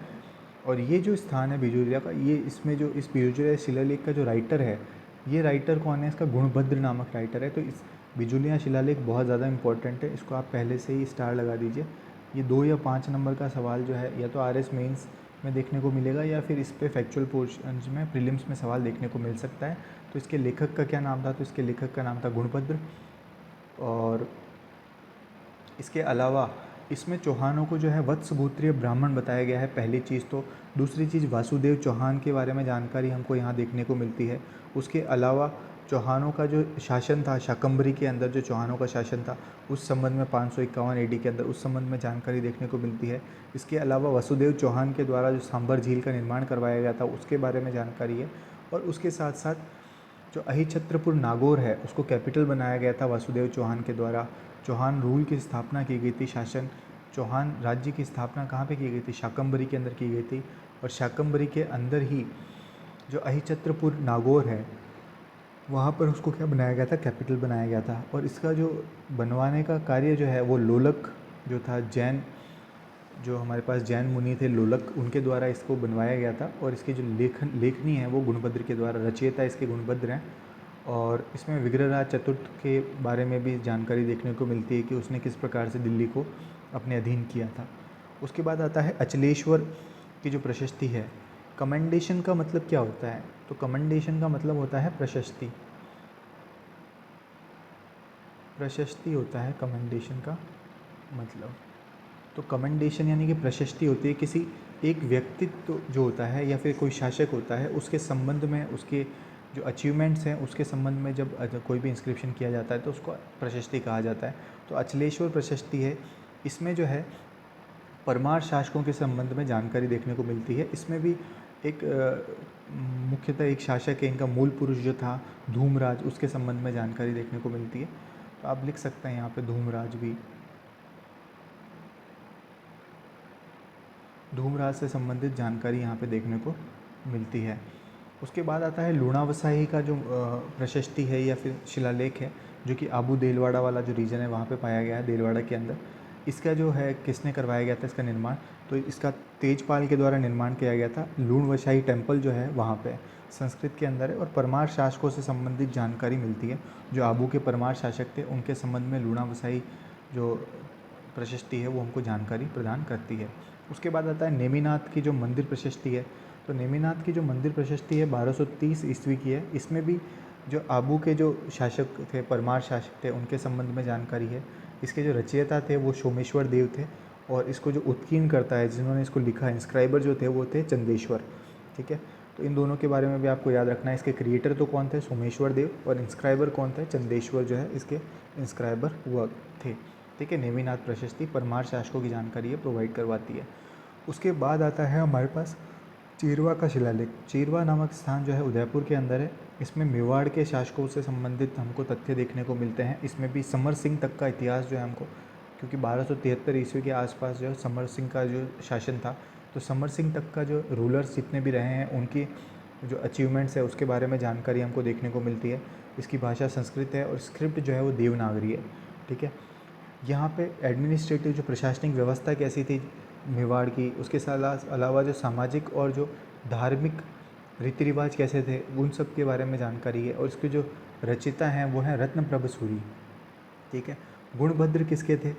और ये जो स्थान है बिजोलिया का, ये इसमें जो इस बिजोलिया शिलालेख का जो राइटर है, ये राइटर कौन है, इसका गुणभद्र नामक राइटर है। तो इस बिजोलिया शिलालेख बहुत ज़्यादा इंपॉर्टेंट है, इसको आप पहले से ही स्टार लगा दीजिए। ये 2 या 5 नंबर का सवाल जो है या तो RS मेंस में देखने को मिलेगा, या फिर इस पे फैक्चुअल पोर्शंस में प्रीलिम्स में सवाल देखने को मिल सकता है। तो इसके लेखक का क्या नाम था, तो इसके लेखक का नाम था गुणभद्र। और इसके अलावा इसमें चौहानों को जो है वत्सगोत्रीय ब्राह्मण बताया गया है, पहली चीज़ तो। दूसरी चीज़, वासुदेव चौहान के बारे में जानकारी हमको यहाँ देखने को मिलती है। उसके अलावा चौहानों का जो शासन था, शाकंभरी के अंदर जो चौहानों का शासन था, उस संबंध में 551 AD के अंदर उस संबंध में जानकारी देखने को मिलती है। इसके अलावा वसुदेव चौहान के द्वारा जो सांभर झील का निर्माण करवाया गया था, उसके बारे में जानकारी है। और उसके साथ साथ जो अहिछत्रपुर नागौर है, उसको कैपिटल बनाया गया था वासुदेव चौहान के द्वारा। चौहान रूल की स्थापना की गई थी, शासन चौहान राज्य की स्थापना कहाँ पे की गई थी, शाकंभरी के अंदर की गई थी। और शाकंभरी के अंदर ही जो अहिछत्रपुर नागौर है, वहाँ पर उसको क्या बनाया गया था, कैपिटल बनाया गया था। और इसका जो बनवाने का कार्य जो है वो लोलक जो था, जैन जो हमारे पास जैन मुनि थे लोलक, उनके द्वारा इसको बनवाया गया था। और इसकी जो लेखनी है वो गुणभद्र के द्वारा, रचयिता इसके गुणभद्र हैं। और इसमें विग्रहराज चतुर्थ के बारे में भी जानकारी देखने को मिलती है कि उसने किस प्रकार से दिल्ली को अपने अधीन किया था। उसके बाद आता है अचलेश्वर की जो प्रशस्ति है। कमेंडेशन का मतलब क्या होता है, तो कमेंडेशन का मतलब होता है प्रशस्ति। प्रशस्ति होता है कमेंडेशन का मतलब। तो कमेंडेशन यानी कि प्रशस्ति होती है किसी एक व्यक्तित्व जो होता है या फिर कोई शासक होता है, उसके संबंध में, उसके जो अचीवमेंट्स हैं उसके संबंध में जब कोई भी इंस्क्रिप्शन किया जाता है तो उसको प्रशस्ति कहा जाता है। तो अचलेश्वर प्रशस्ति है, इसमें जो है परमार शासकों के संबंध में जानकारी देखने को मिलती है। इसमें भी एक मुख्यतः एक शासक है, इनका मूल पुरुष जो था धूमराज, उसके संबंध में जानकारी देखने को मिलती है। तो आप लिख सकते हैं यहाँ पे धूमराज भी, धूमराज से संबंधित जानकारी यहाँ पे देखने को मिलती है। उसके बाद आता है लूणावसाही का जो प्रशस्ति है या फिर शिलालेख है, जो कि आबू देलवाड़ा वाला जो रीजन है वहाँ पे पाया गया है, देलवाड़ा के अंदर। इसका जो है किसने करवाया गया था इसका निर्माण, तो इसका तेजपाल के द्वारा निर्माण किया गया था। लूणवसाही टेम्पल जो है वहाँ पे संस्कृत के अंदर है। और परमार शासकों से संबंधित जानकारी मिलती है, जो आबू के परमार शासक थे उनके संबंध में लूणावसाही जो प्रशस्ति है वो हमको जानकारी प्रदान करती है। उसके बाद आता है नेमिनाथ की जो मंदिर प्रशस्ति है। तो नेमिनाथ की जो मंदिर प्रशस्ति है 1230 ईस्वी की है। इसमें भी जो आबू के जो शासक थे, परमार शासक थे, उनके संबंध में जानकारी है। इसके जो रचयिता थे वो सोमेश्वर देव थे। और इसको जो उत्कीर्ण करता है, जिन्होंने इसको लिखा, इंस्क्राइबर जो थे वो थे चंदेश्वर। ठीक है, तो इन दोनों के बारे में भी आपको याद रखना है। इसके क्रिएटर तो कौन थे, सोमेश्वर देव, और इंस्क्राइबर कौन थे, चंदेश्वर जो है इसके इंस्क्राइबर हुआ थे। ठीक है, नेमिनाथ प्रशस्ति परमार शासकों की जानकारी है प्रोवाइड करवाती है। उसके बाद आता है हमारे पास चीरवा का शिलालेख। चीरवा नामक स्थान जो है उदयपुर के अंदर है। इसमें मेवाड़ के शासकों से संबंधित हमको तथ्य देखने को मिलते हैं। इसमें भी समर सिंह तक का इतिहास जो है हमको, क्योंकि 1273 ईस्वी के आसपास जो है समर सिंह का जो शासन था, तो समर सिंह तक का जो रूलर्स जितने भी रहे हैं उनकी जो अचीवमेंट्स है उसके बारे में जानकारी हमको देखने को मिलती है। इसकी भाषा संस्कृत है और स्क्रिप्ट जो है वो देवनागरी है। ठीक है, यहाँ पे एडमिनिस्ट्रेटिव जो प्रशासनिक व्यवस्था कैसी थी मेवाड़ की, उसके अलावा जो सामाजिक और जो धार्मिक रीति रिवाज कैसे थे, उन सब के बारे में जानकारी है। और इसके जो रचयिता हैं वो हैं रत्नप्रभ सूरी। ठीक है, गुणभद्र किसके थे,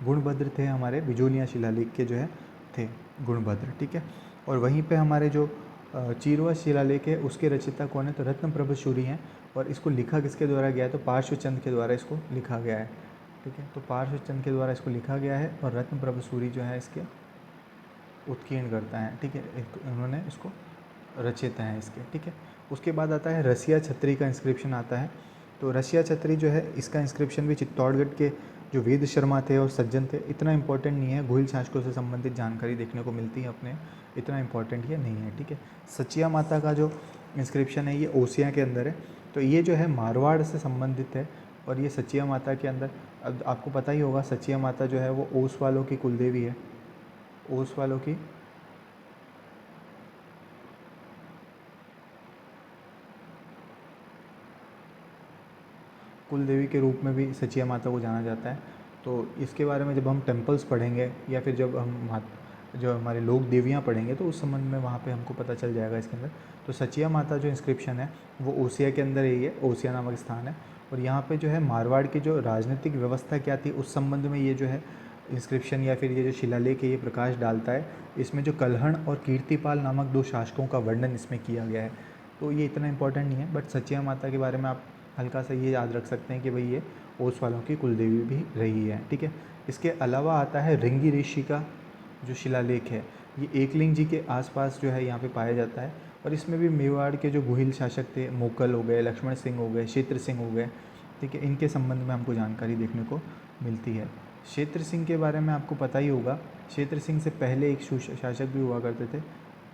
गुणभद्र थे हमारे बिजोलिया शिलालेख के जो है थे गुणभद्र। ठीक है, और वहीं पे हमारे जो चीरवा शिलालेख है उसके रचयिता कौन है, तो रत्नप्रभ सूरि हैं। और इसको लिखा किसके द्वारा गया है, तो पार्श्वचंद के द्वारा इसको लिखा गया है। ठीक है, तो पार्श्वचंद के द्वारा इसको लिखा गया है और रत्नप्रभ सूरि जो है इसके उत्कीर्ण करता है। ठीक है, उन्होंने इसको रचयिता हैं इसके। ठीक है, उसके बाद आता है रसिया छत्री का इंस्क्रिप्शन आता है। तो रसिया छत्री जो है इसका इंस्क्रिप्शन भी चित्तौड़गढ़ के जो वेद शर्मा थे और सज्जन थे, इतना इंपॉर्टेंट नहीं है। गुहिल शासकों से संबंधित जानकारी देखने को मिलती है अपने, इतना इंपॉर्टेंट ये नहीं है। ठीक है, सचिया माता का जो इंस्क्रिप्शन है ये ओसिया के अंदर है। तो ये जो है मारवाड़ से संबंधित है। और ये सचिया माता के अंदर, अब आपको पता ही होगा सचिया माता जो है वो ओस वालों की कुलदेवी है। ओस वालों की कुल देवी के रूप में भी सचिया माता को जाना जाता है। तो इसके बारे में जब हम टेम्पल्स पढ़ेंगे या फिर जब हम जो हमारे लोक देवियाँ पढ़ेंगे तो उस संबंध में वहाँ पे हमको पता चल जाएगा इसके अंदर। तो सचिया माता जो इंस्क्रिप्शन है वो ओसिया के अंदर ही है, ओसिया नामक स्थान है। और यहाँ पे जो है मारवाड़ की जो राजनीतिक व्यवस्था क्या थी उस संबंध में ये जो है इंस्क्रिप्शन या फिर ये जो शिलालेख है ये प्रकाश डालता है। इसमें जो कल्हण और कीर्तिपाल नामक दो शासकों का वर्णन इसमें किया गया है। तो ये इतना इंपॉर्टेंट नहीं है, बट सचिया माता के बारे में आप हल्का सा ये याद रख सकते हैं कि भाई ये ओस वालों की कुलदेवी भी रही है। ठीक है, इसके अलावा आता है रिंगी ऋषि का जो शिलालेख है, ये एकलिंग जी के आसपास जो है यहाँ पे पाया जाता है। और इसमें भी मेवाड़ के जो गुहिल शासक थे, मोकल हो गए, लक्ष्मण सिंह हो गए, क्षेत्र सिंह हो गए, ठीक है, इनके संबंध में हमको जानकारी देखने को मिलती है। क्षेत्र सिंह के बारे में आपको पता ही होगा, क्षेत्र सिंह से पहले एक शासक भी हुआ करते थे,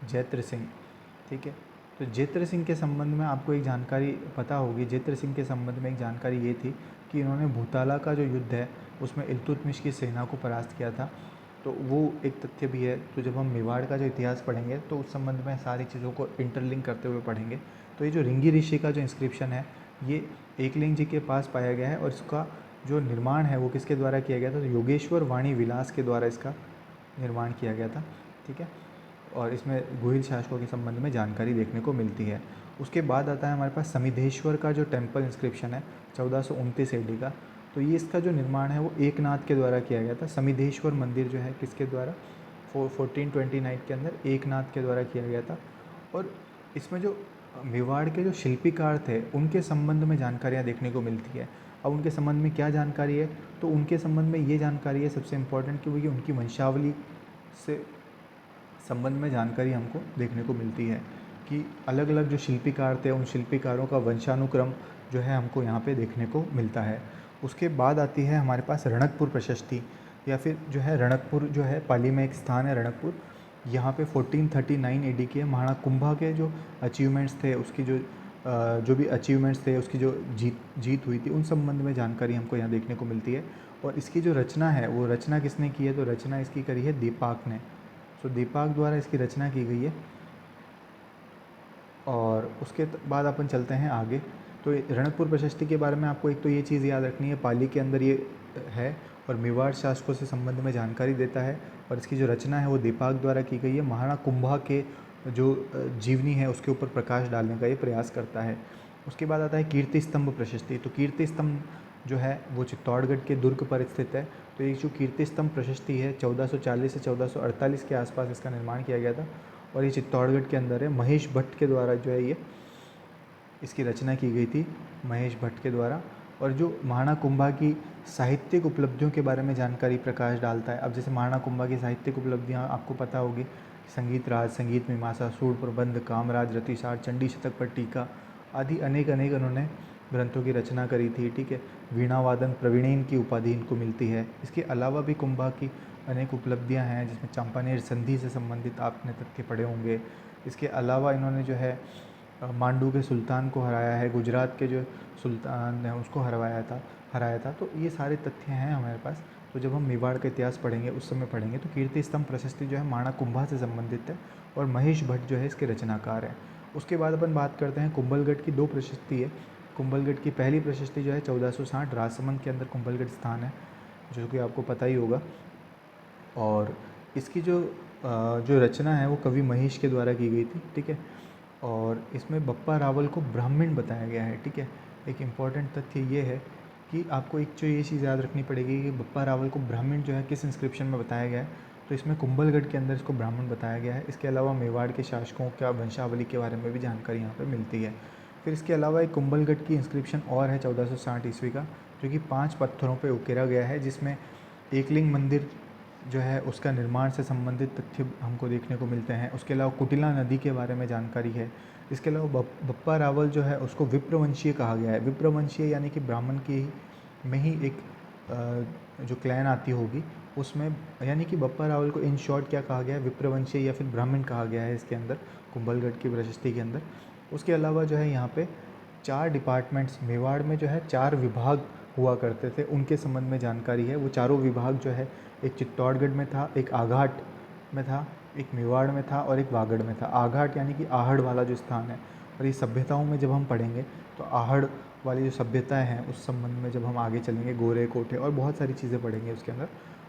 जैत्र सिंह। ठीक है, तो जैत्र सिंह के संबंध में आपको एक जानकारी पता होगी। जैत्र सिंह के संबंध में एक जानकारी ये थी कि इन्होंने भूताला का जो युद्ध है उसमें इल्तुतमिश की सेना को परास्त किया था। तो वो एक तथ्य भी है। तो जब हम मेवाड़ का जो इतिहास पढ़ेंगे तो उस संबंध में सारी चीज़ों को इंटरलिंक करते हुए पढ़ेंगे। तो ये जो रिंगी ऋषि का जो इंस्क्रिप्शन है ये एकलिंग जी के पास पाया गया है और इसका जो निर्माण है वो किसके द्वारा किया गया था, तो योगेश्वर वाणी विलास के द्वारा इसका निर्माण किया गया था। ठीक है, और इसमें गुहिल शासकों के संबंध में जानकारी देखने को मिलती है। उसके बाद आता है हमारे पास समिधेश्वर का जो टेम्पल इंस्क्रिप्शन है 1429 AD का। तो ये इसका जो निर्माण है वो एकनाथ के द्वारा किया गया था। समिधेश्वर मंदिर जो है किसके द्वारा, 1429 के अंदर एकनाथ के द्वारा किया गया था। और इसमें जो मेवाड़ के जो शिल्पीकार थे उनके संबंध में जानकारियाँ देखने को मिलती है। अब उनके संबंध में क्या जानकारी है, तो उनके संबंध में ये जानकारी है सबसे इम्पोर्टेंट कि वो ये उनकी वंशावली से संबंध में जानकारी हमको देखने को मिलती है कि अलग अलग जो शिल्पीकार थे उन शिल्पीकारों का वंशानुक्रम जो है हमको यहाँ पे देखने को मिलता है। उसके बाद आती है हमारे पास रणकपुर प्रशस्ति, या फिर जो है रणकपुर जो है पाली में एक स्थान है रणकपुर। यहाँ पे 1439 AD के महाराणा कुंभा के जो अचीवमेंट्स थे, उसकी जो भी अचीवमेंट्स थे, उसकी जो जीत हुई थी उन संबंध में जानकारी हमको यहाँ देखने को मिलती है। और इसकी जो रचना है वो रचना किसने की है, तो रचना इसकी करी है दीपाक ने। सो दीपाक द्वारा इसकी रचना की गई है। और उसके बाद अपन चलते हैं आगे। तो रणकपुर प्रशस्ति के बारे में आपको एक तो ये चीज़ याद रखनी है, पाली के अंदर ये है और मेवाड़ शासकों से संबंध में जानकारी देता है। और इसकी जो रचना है वो दीपाक द्वारा की गई है। महाराणा कुंभा के जो जीवनी है उसके ऊपर प्रकाश डालने का ये प्रयास करता है। उसके बाद आता है कीर्ति स्तंभ प्रशस्ति। तो कीर्ति स्तंभ जो है वो चित्तौड़गढ़ के दुर्ग पर स्थित है। तो ये जो कीर्ति स्तंभ प्रशस्ति है 1440 से 1448 के आसपास इसका निर्माण किया गया था और ये चित्तौड़गढ़ के अंदर है। महेश भट्ट के द्वारा जो है ये इसकी रचना की गई थी, महेश भट्ट के द्वारा। और जो महाराणा कुंभा की साहित्यिक उपलब्धियों के बारे में जानकारी प्रकाश डालता है। अब जैसे महाराणा कुंभा की साहित्यिक उपलब्धियाँ आपको पता होगी, संगीत राज, संगीत मीमांसा, सूर प्रबंध, कामराज, रतिसार, चंडी शतक पर टीका आदि अनेक उन्होंने ग्रंथों की रचना करी थी। ठीक है, वीणा वादन प्रवीणेन की उपाधि इनको मिलती है। इसके अलावा भी कुंभा की अनेक उपलब्धियां हैं जिसमें चंपानेर संधि से संबंधित आपने तथ्य पढ़े होंगे। इसके अलावा इन्होंने जो है मांडू के सुल्तान को हराया है, गुजरात के जो सुल्तान ने उसको हराया था। तो ये सारे तथ्य हैं हमारे पास। तो जब हम मेवाड़ का इतिहास पढ़ेंगे उस समय पढ़ेंगे। तो कीर्ति स्तंभ प्रशस्ति जो है महाराणा कुंभा से संबंधित है और महेश भट्ट जो है इसके रचनाकार हैं। उसके बाद अपन बात करते हैं कुंभलगढ़ की दो प्रशस्ति है। कुंभलगढ़ की पहली प्रशस्ति जो है 1460 राजसमंद के अंदर कुंभलगढ़ स्थान है, जो कि आपको पता ही होगा। और इसकी जो रचना है वो कवि महेश के द्वारा की गई थी। ठीक है, और इसमें बप्पा रावल को ब्राह्मण बताया गया है। ठीक है, एक इम्पॉर्टेंट तथ्य ये है कि आपको एक जो ये चीज़ याद रखनी पड़ेगी कि बप्पा रावल को ब्राह्मण जो है किस इंस्क्रिप्शन में बताया गया है। तो इसमें कुंभलगढ़ के अंदर इसको ब्राह्मण बताया गया है। इसके अलावा मेवाड़ के शासकों का वंशावली के बारे में भी जानकारी यहाँ पर मिलती है। फिर इसके अलावा एक कुंभलगढ़ की इंस्क्रिप्शन और है 1460 ईस्वी का, जो कि 5 पत्थरों पर उकेरा गया है, जिसमें एकलिंग मंदिर जो है उसका निर्माण से संबंधित तथ्य हमको देखने को मिलते हैं। उसके अलावा कुटिला नदी के बारे में जानकारी है। इसके अलावा बप्पा रावल जो है उसको विप्रवंशीय कहा गया है। विप्रवंशीय यानी कि ब्राह्मण की में ही एक जो क्लैन आती होगी उसमें, यानी कि बप्पा रावल को इन शॉर्ट क्या कहा गया है, विप्रवंशीय या फिर ब्राह्मण कहा गया है इसके अंदर, कुंभलगढ़ की प्रशस्ति के अंदर। उसके अलावा जो है यहाँ पे 4 डिपार्टमेंट्स, मेवाड़ में जो है 4 विभाग हुआ करते थे, उनके संबंध में जानकारी है। वो चारों विभाग जो है, एक चित्तौड़गढ़ में था, एक आघाट में था, एक मेवाड़ में था और एक वागड़ में था। आघाट यानी कि आहड़ वाला जो स्थान है, और ये सभ्यताओं में जब हम पढ़ेंगे तो आहड़ वाली जो सभ्यताएं हैं उस संबंध में जब हम आगे चलेंगे, गोरे कोठे और बहुत सारी चीज़ें पढ़ेंगे उसके अंदर,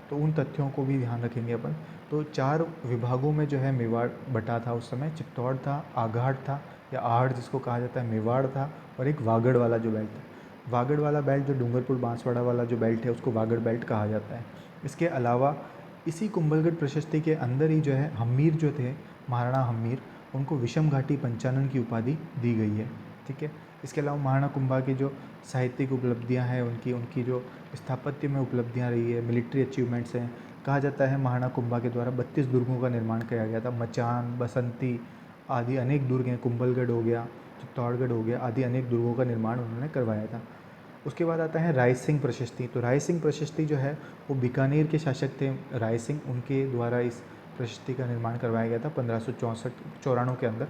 तो उन तथ्यों को भी ध्यान रखेंगे अपन। तो 4 विभागों में जो है मेवाड़ बटा था उस समय। चित्तौड़ था, आघाट था या आहड़ जिसको कहा जाता है, मेवाड़ था, और एक वागड़ वाला जो बेल्ट है। वागड़ वाला बेल्ट जो डूंगरपुर बांसवाड़ा वाला जो बेल्ट है उसको वागड़ बेल्ट कहा जाता है। इसके अलावा इसी कुंभलगढ़ प्रशस्ति के अंदर ही जो है हम्मीर जो थे, महाराणा हम्मीर, उनको विषम घाटी पंचानन की उपाधि दी गई है। ठीक है। इसके अलावा महाराणा कुंभा की जो साहित्यिक उपलब्धियां हैं, उनकी उनकी जो स्थापत्य में उपलब्धियां रही है, मिलिट्री अचीवमेंट्स हैं, कहा जाता है महाराणा कुंभा के द्वारा 32 दुर्गों का निर्माण किया गया था। मचान, बसंती आदि अनेक दुर्ग हैं, कुंभलगढ़ हो गया, चित्तौड़गढ़ हो गया, आदि अनेक दुर्गों का निर्माण उन्होंने करवाया था। उसके बाद आता है राय सिंह प्रशस्ति। तो राय सिंह प्रशस्ति जो है वो बीकानेर के शासक थे राय सिंह, उनके द्वारा इस प्रशस्ति का निर्माण करवाया गया था 1564 के अंदर,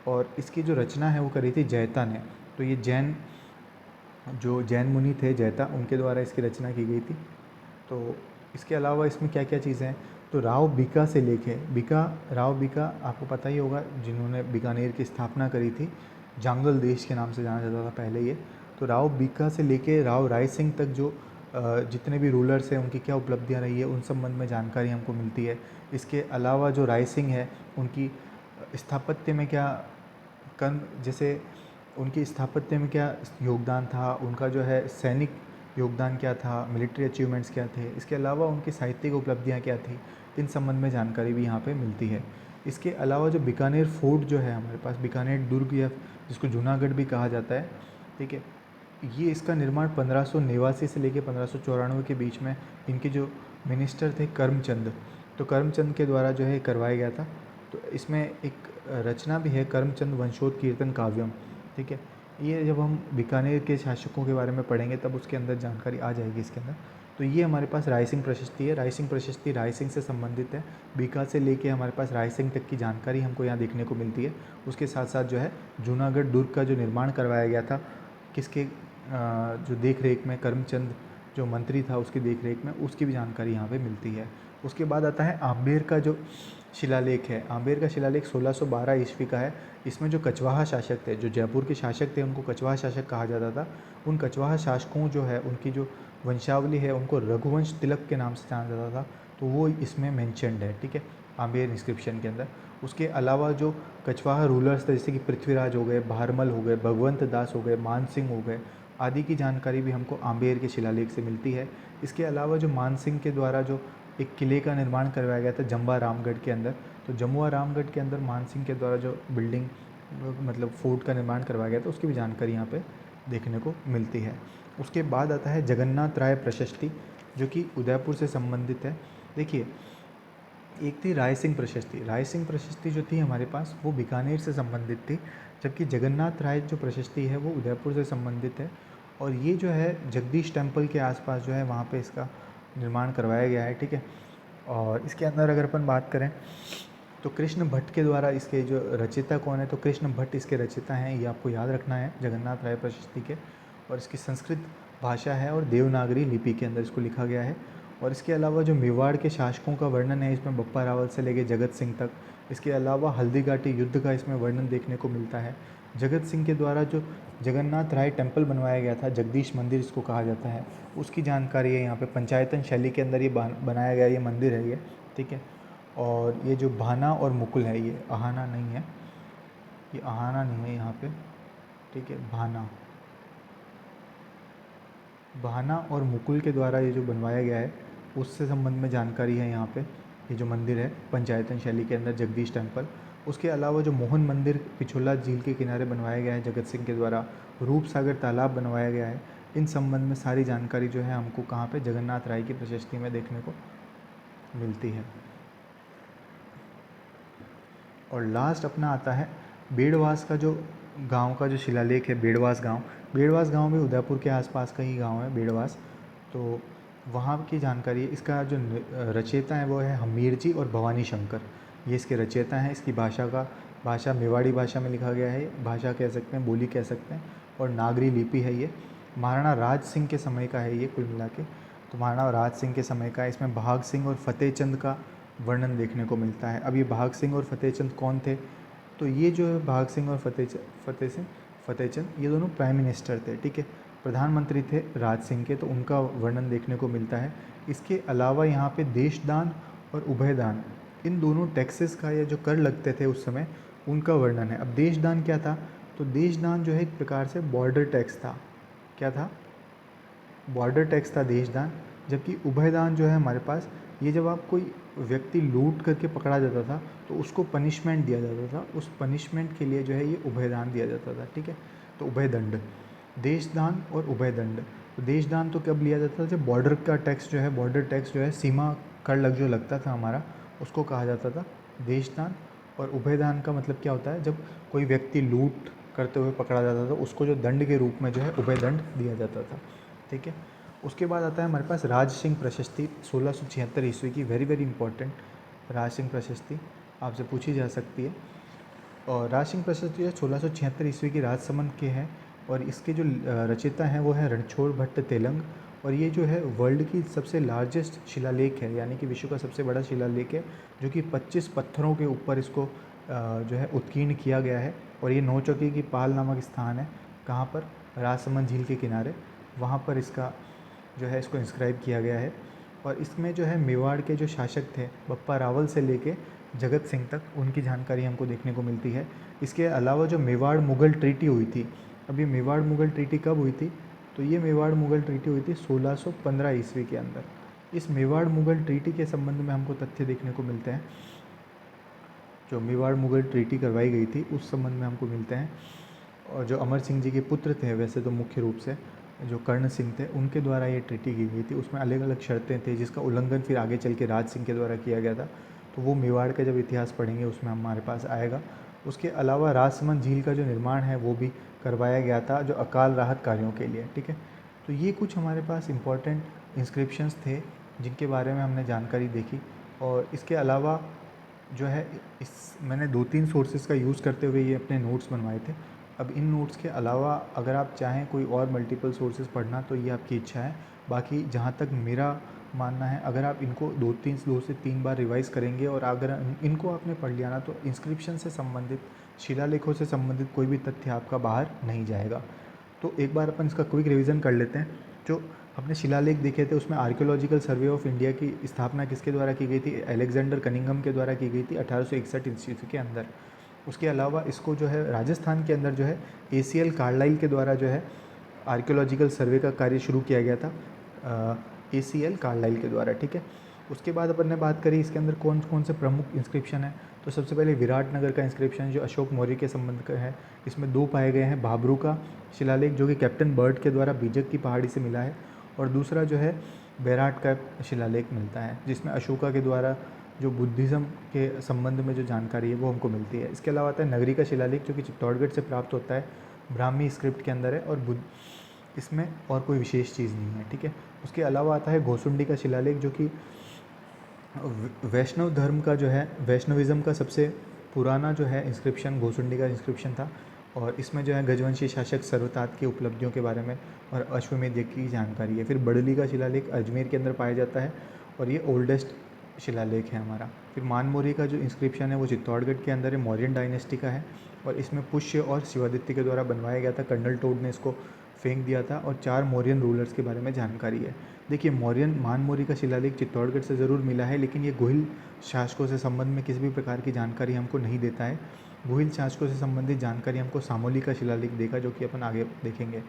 और इसकी जो रचना है वो करी थी जैता ने। तो ये जैन मुनि थे जैता, उनके द्वारा इसकी रचना की गई थी। तो इसके अलावा इसमें क्या क्या चीज़ें हैं, तो राव बीका से लेके राव बीका आपको पता ही होगा, जिन्होंने बीकानेर की स्थापना करी थी, जांगल देश के नाम से जाना जाता था पहले ये। तो राव बीका से लेके राव राय सिंह तक जो जितने भी रूलर्स हैं उनकी क्या उपलब्धियां रही है उन संबंध में जानकारी हमको मिलती है। इसके अलावा जो राय सिंह है उनकी स्थापत्य में क्या जैसे उनकी स्थापत्य में क्या योगदान था, उनका जो है सैनिक योगदान क्या था, मिलिट्री अचीवमेंट्स क्या थे, इसके अलावा उनकी साहित्यिक उपलब्धियां क्या थी, इन संबंध में जानकारी भी यहाँ पे मिलती है। इसके अलावा जो बीकानेर फोर्ट जो है हमारे पास, बीकानेर दुर्ग या जिसको जूनागढ़ भी कहा जाता है, ठीक है, ये इसका निर्माण 1589 से लेकर 1594 के बीच में इनके जो मिनिस्टर थे करमचंद, तो करमचंद के द्वारा जो है करवाया गया था। तो इसमें एक रचना भी है, करमचंद वंशोत कीर्तन काव्यम। ठीक है, ये जब हम बीकानेर के शासकों के बारे में पढ़ेंगे तब उसके अंदर जानकारी आ जाएगी इसके अंदर। तो ये हमारे पास राय सिंह प्रशस्ति है। राय सिंह प्रशस्ति राय सिंह से संबंधित है। बीका से लेके हमारे पास राय सिंह तक की जानकारी हमको यहाँ देखने को मिलती है। उसके साथ साथ जो है जूनागढ़ दुर्ग का जो निर्माण करवाया गया था, किसके जो देख रेख में, करमचंद जो मंत्री था उसकी देख रेख में, उसकी भी जानकारी यहाँ पे मिलती है। उसके बाद आता है आम्बेर का जो शिलालेख है। आम्बेर का शिलालेख 1612 ईस्वी का है। इसमें जो कछवाहा शासक थे, जो जयपुर के शासक थे, उनको कछवाहा शासक कहा जाता था। उन कछवाहा शासकों जो है उनकी जो वंशावली है उनको रघुवंश तिलक के नाम से जाना जाता था, तो वो इसमें मैंशनड है। ठीक है, आम्बेर इंस्क्रिप्शन के अंदर। उसके अलावा जो कछवाहा रूलर्स थे, जैसे कि पृथ्वीराज हो गए, भारमल हो गए, भगवंत दास हो गए, मान सिंह हो गए, आदि की जानकारी भी हमको आम्बेर के शिलालेख से मिलती है। इसके अलावा जो मान सिंह के द्वारा जो एक किले का निर्माण करवाया गया था जम्बा रामगढ़ के अंदर, तो जमुआ रामगढ़ के अंदर मान सिंह के द्वारा जो बिल्डिंग मतलब फोर्ट का निर्माण करवाया गया था, उसकी भी जानकारी यहाँ पे देखने को मिलती है। उसके बाद आता है जगन्नाथ राय प्रशस्ति, जो कि उदयपुर से संबंधित है। देखिए, एक थी राय सिंह प्रशस्ति। राय सिंह प्रशस्ति जो थी हमारे पास वो बीकानेर से संबंधित थी, जबकि जगन्नाथ राय जो प्रशस्ति है वो उदयपुर से संबंधित है। और ये जो है जगदीश टेम्पल के आसपास जो है वहाँ पे इसका निर्माण करवाया गया है। ठीक है, और इसके अंदर अगर अपन बात करें तो कृष्ण भट्ट के द्वारा, इसके जो रचयिता कौन है, तो कृष्ण भट्ट इसके रचयिता हैं, ये आपको याद रखना है जगन्नाथ राय प्रशस्ति के। और इसकी संस्कृत भाषा है और देवनागरी लिपि के अंदर इसको लिखा गया है। और इसके अलावा जो मेवाड़ के शासकों का वर्णन है इसमें बप्पा रावल से लेके जगत सिंह तक। इसके अलावा हल्दीघाटी युद्ध का इसमें वर्णन देखने को मिलता है। जगत सिंह के द्वारा जो जगन्नाथ राय टेम्पल बनवाया गया था, जगदीश मंदिर इसको कहा जाता है, उसकी जानकारी है यहाँ पे। पंचायतन शैली के अंदर ये बनाया गया ये मंदिर है ये। ठीक है, और ये जो भाना और मुकुल है, ये आहाना नहीं है, ये आहाना नहीं है यहाँ पे। ठीक है, भाना और मुकुल के द्वारा ये जो बनवाया गया है उससे संबंध में जानकारी है यहाँ पे। ये जो मंदिर है पंचायतन शैली के अंदर जगदीश टेम्पल। उसके अलावा जो मोहन मंदिर पिछोला झील के किनारे बनवाया गया है जगत सिंह के द्वारा, रूप सागर तालाब बनवाया गया है, इन संबंध में सारी जानकारी जो है हमको कहाँ पे जगन्नाथ राय की प्रशस्ति में देखने को मिलती है। और लास्ट अपना आता है बेड़वास का जो गांव का जो शिलालेख है, बेड़वास गांव। बेड़वास गांव भी उदयपुर के आसपास का ही गांव है बेड़वास। तो वहाँ की जानकारी है। इसका जो रचयिता है वो है हमीर जी और भवानी शंकर, ये इसके रचयिता हैं। इसकी भाषा मेवाड़ी भाषा में लिखा गया है, भाषा कह सकते हैं, बोली कह सकते हैं, और नागरी लिपि है ये। महाराणा राज सिंह के समय का है ये कुल मिला के। तो महाराणा राज सिंह के समय का है। इसमें भाग सिंह और फतेहचंद का वर्णन देखने को मिलता है। अब ये भाग सिंह और फतेहचंद कौन थे? तो ये जो है भाग सिंह और फतेहचंद ये दोनों प्राइम मिनिस्टर थे, ठीक है, प्रधानमंत्री थे राज सिंह के, तो उनका वर्णन देखने को मिलता है। इसके अलावा यहाँ पे देशदान और उभयदान, इन दोनों टैक्सेस का या जो कर लगते थे उस समय, उनका वर्णन है। अब देशदान क्या था? तो देशदान जो है एक प्रकार से बॉर्डर टैक्स था। क्या था? बॉर्डर टैक्स था देशदान। जबकि उभयदान जो है हमारे पास, ये जब आप कोई व्यक्ति लूट करके पकड़ा जाता था तो उसको पनिशमेंट दिया जाता था, उस पनिशमेंट के लिए जो है ये उभयदान दिया जाता था, ठीक है। तो उभयदंड, देशदान और उभयदंड। तो देशदान तो कब लिया जाता था? जब बॉर्डर का टैक्स जो है, बॉर्डर टैक्स जो है, सीमा कर जो लगता था हमारा, उसको कहा जाता था देशदान। और उभयदान का मतलब क्या होता है? जब कोई व्यक्ति लूट करते हुए पकड़ा जाता था, उसको जो दंड के रूप में जो है उभयदंड दिया जाता था, ठीक है। उसके बाद आता है हमारे पास राज सिंह प्रशस्ति 1676 ईस्वी की, very very important. Raj Singh प्रशस्ति आपसे पूछी जा सकती है। और राज सिंह प्रशस्ति जो है 1676 ईस्वी की राजसमंद के हैं। और इसके जो रचयिता हैं वो है रणछोड़ भट्ट तेलंग। और ये जो है वर्ल्ड की सबसे लार्जेस्ट शिलालेख है, यानी कि विश्व का सबसे बड़ा शिलालेख है, जो कि 25 पत्थरों के ऊपर इसको जो है उत्कीर्ण किया गया है। और ये नौचौकी की पाल नामक स्थान है, कहाँ पर? राजसमंद झील के किनारे, वहाँ पर इसका जो है इसको इंस्क्राइब किया गया है। और इसमें जो है मेवाड़ के जो शासक थे, बप्पा रावल से लेके जगत सिंह तक, उनकी जानकारी हमको देखने को मिलती है। इसके अलावा जो मेवाड़ मुग़ल ट्रीटी हुई थी, अब ये मेवाड़ मुग़ल ट्रीटी कब हुई थी? तो ये मेवाड़ मुग़ल ट्रीटी हुई थी 1615 ईस्वी के अंदर। इस मेवाड़ मुग़ल ट्रीटी के संबंध में हमको तथ्य देखने को मिलते हैं। जो मेवाड़ मुग़ल ट्रीटी करवाई गई थी उस संबंध में हमको मिलते हैं। और जो अमर सिंह जी के पुत्र थे, वैसे तो मुख्य रूप से जो कर्ण सिंह थे, उनके द्वारा ये ट्रीटी की गई थी। उसमें अलग अलग शर्तें थी, जिसका उल्लंघन फिर आगे चल के राज सिंह के द्वारा किया गया था। तो वो मेवाड़ का जब इतिहास पढ़ेंगे उसमें हमारे पास आएगा। उसके अलावा राजसमंद झील का जो निर्माण है वो भी करवाया गया था, जो अकाल राहत कार्यों के लिए, ठीक है। तो ये कुछ हमारे पास इम्पॉर्टेंट इंस्क्रिप्शंस थे जिनके बारे में हमने जानकारी देखी। और इसके अलावा जो है इस मैंने 2-3 सोर्सेज़ का यूज़ करते हुए ये अपने नोट्स बनवाए थे। अब इन नोट्स के अलावा अगर आप चाहें कोई और मल्टीपल सोर्सेज़ पढ़ना तो ये आपकी इच्छा है। बाकी जहाँ तक मेरा मानना है, अगर आप इनको 2 से 3 बार रिवाइज़ करेंगे और अगर इनको आपने पढ़ लिया ना, तो इंस्क्रिप्शन से संबंधित, शिलालेखों से संबंधित कोई भी तथ्य आपका बाहर नहीं जाएगा। तो एक बार अपन इसका क्विक रिवीजन कर लेते हैं। जो अपने शिलालेख देखे थे उसमें आर्कियोलॉजिकल सर्वे ऑफ इंडिया की स्थापना किसके द्वारा की गई थी? अलेक्जेंडर कनिंघम के द्वारा की गई थी 1861 ईस्वी के अंदर। उसके अलावा इसको जो है राजस्थान के अंदर जो है ACL कार्लाइल के द्वारा जो है आर्कियोलॉजिकल सर्वे का कार्य शुरू किया गया था, ACL कार्लाइल के द्वारा, ठीक है। उसके बाद अपन ने बात करी इसके अंदर कौन कौन से प्रमुख इंस्क्रिप्शन है। तो सबसे पहले विराटनगर का इंस्क्रिप्शन जो अशोक मौर्य के संबंध का है, इसमें 2 पाए गए हैं। भाबरू का शिलालेख जो कि कैप्टन बर्ड के द्वारा बीजक की पहाड़ी से मिला है, और दूसरा जो है बैराट का शिलालेख मिलता है, जिसमें अशोका के द्वारा जो बुद्धिज़्म के संबंध में जो जानकारी है वो हमको मिलती है। इसके अलावा आता है नगरी का शिलालेख जो कि चित्तौड़गढ़ से प्राप्त होता है, ब्राह्मी स्क्रिप्ट के अंदर है, और इसमें और कोई विशेष चीज़ नहीं है, ठीक है। उसके अलावा आता है घोसुंडी का शिलालेख जो कि वैष्णव धर्म का जो है, वैष्णविज़्म का सबसे पुराना जो है इंस्क्रिप्शन घोसुंडी का इंस्क्रिप्शन था। और इसमें जो है गजवंशी शासक सर्वतात की उपलब्धियों के बारे में और अश्वमेध यज्ञ की जानकारी है। फिर बड़ली का शिलालेख अजमेर के अंदर पाया जाता है, और ये ओल्डेस्ट शिलालेख है हमारा। फिर मानमोरी का जो इंस्क्रिप्शन है वो चित्तौड़गढ़ के अंदर है, मौर्यन डायनेस्टी का है, और इसमें पुष्य और शिवादित्य के द्वारा बनवाया गया था। कर्नल टोड ने इसको फेंक दिया था, और 4 मौर्यन रूलर्स के बारे में जानकारी है। देखिए, मानमोरी का शिलालेख चित्तौड़गढ़ से ज़रूर मिला है, लेकिन ये गोहिल शासकों से संबंध में किसी भी प्रकार की जानकारी हमको नहीं देता है। गोहिल शासकों से संबंधित जानकारी हमको सामोली का शिलालेख देगा, जो कि अपन आगे देखेंगे।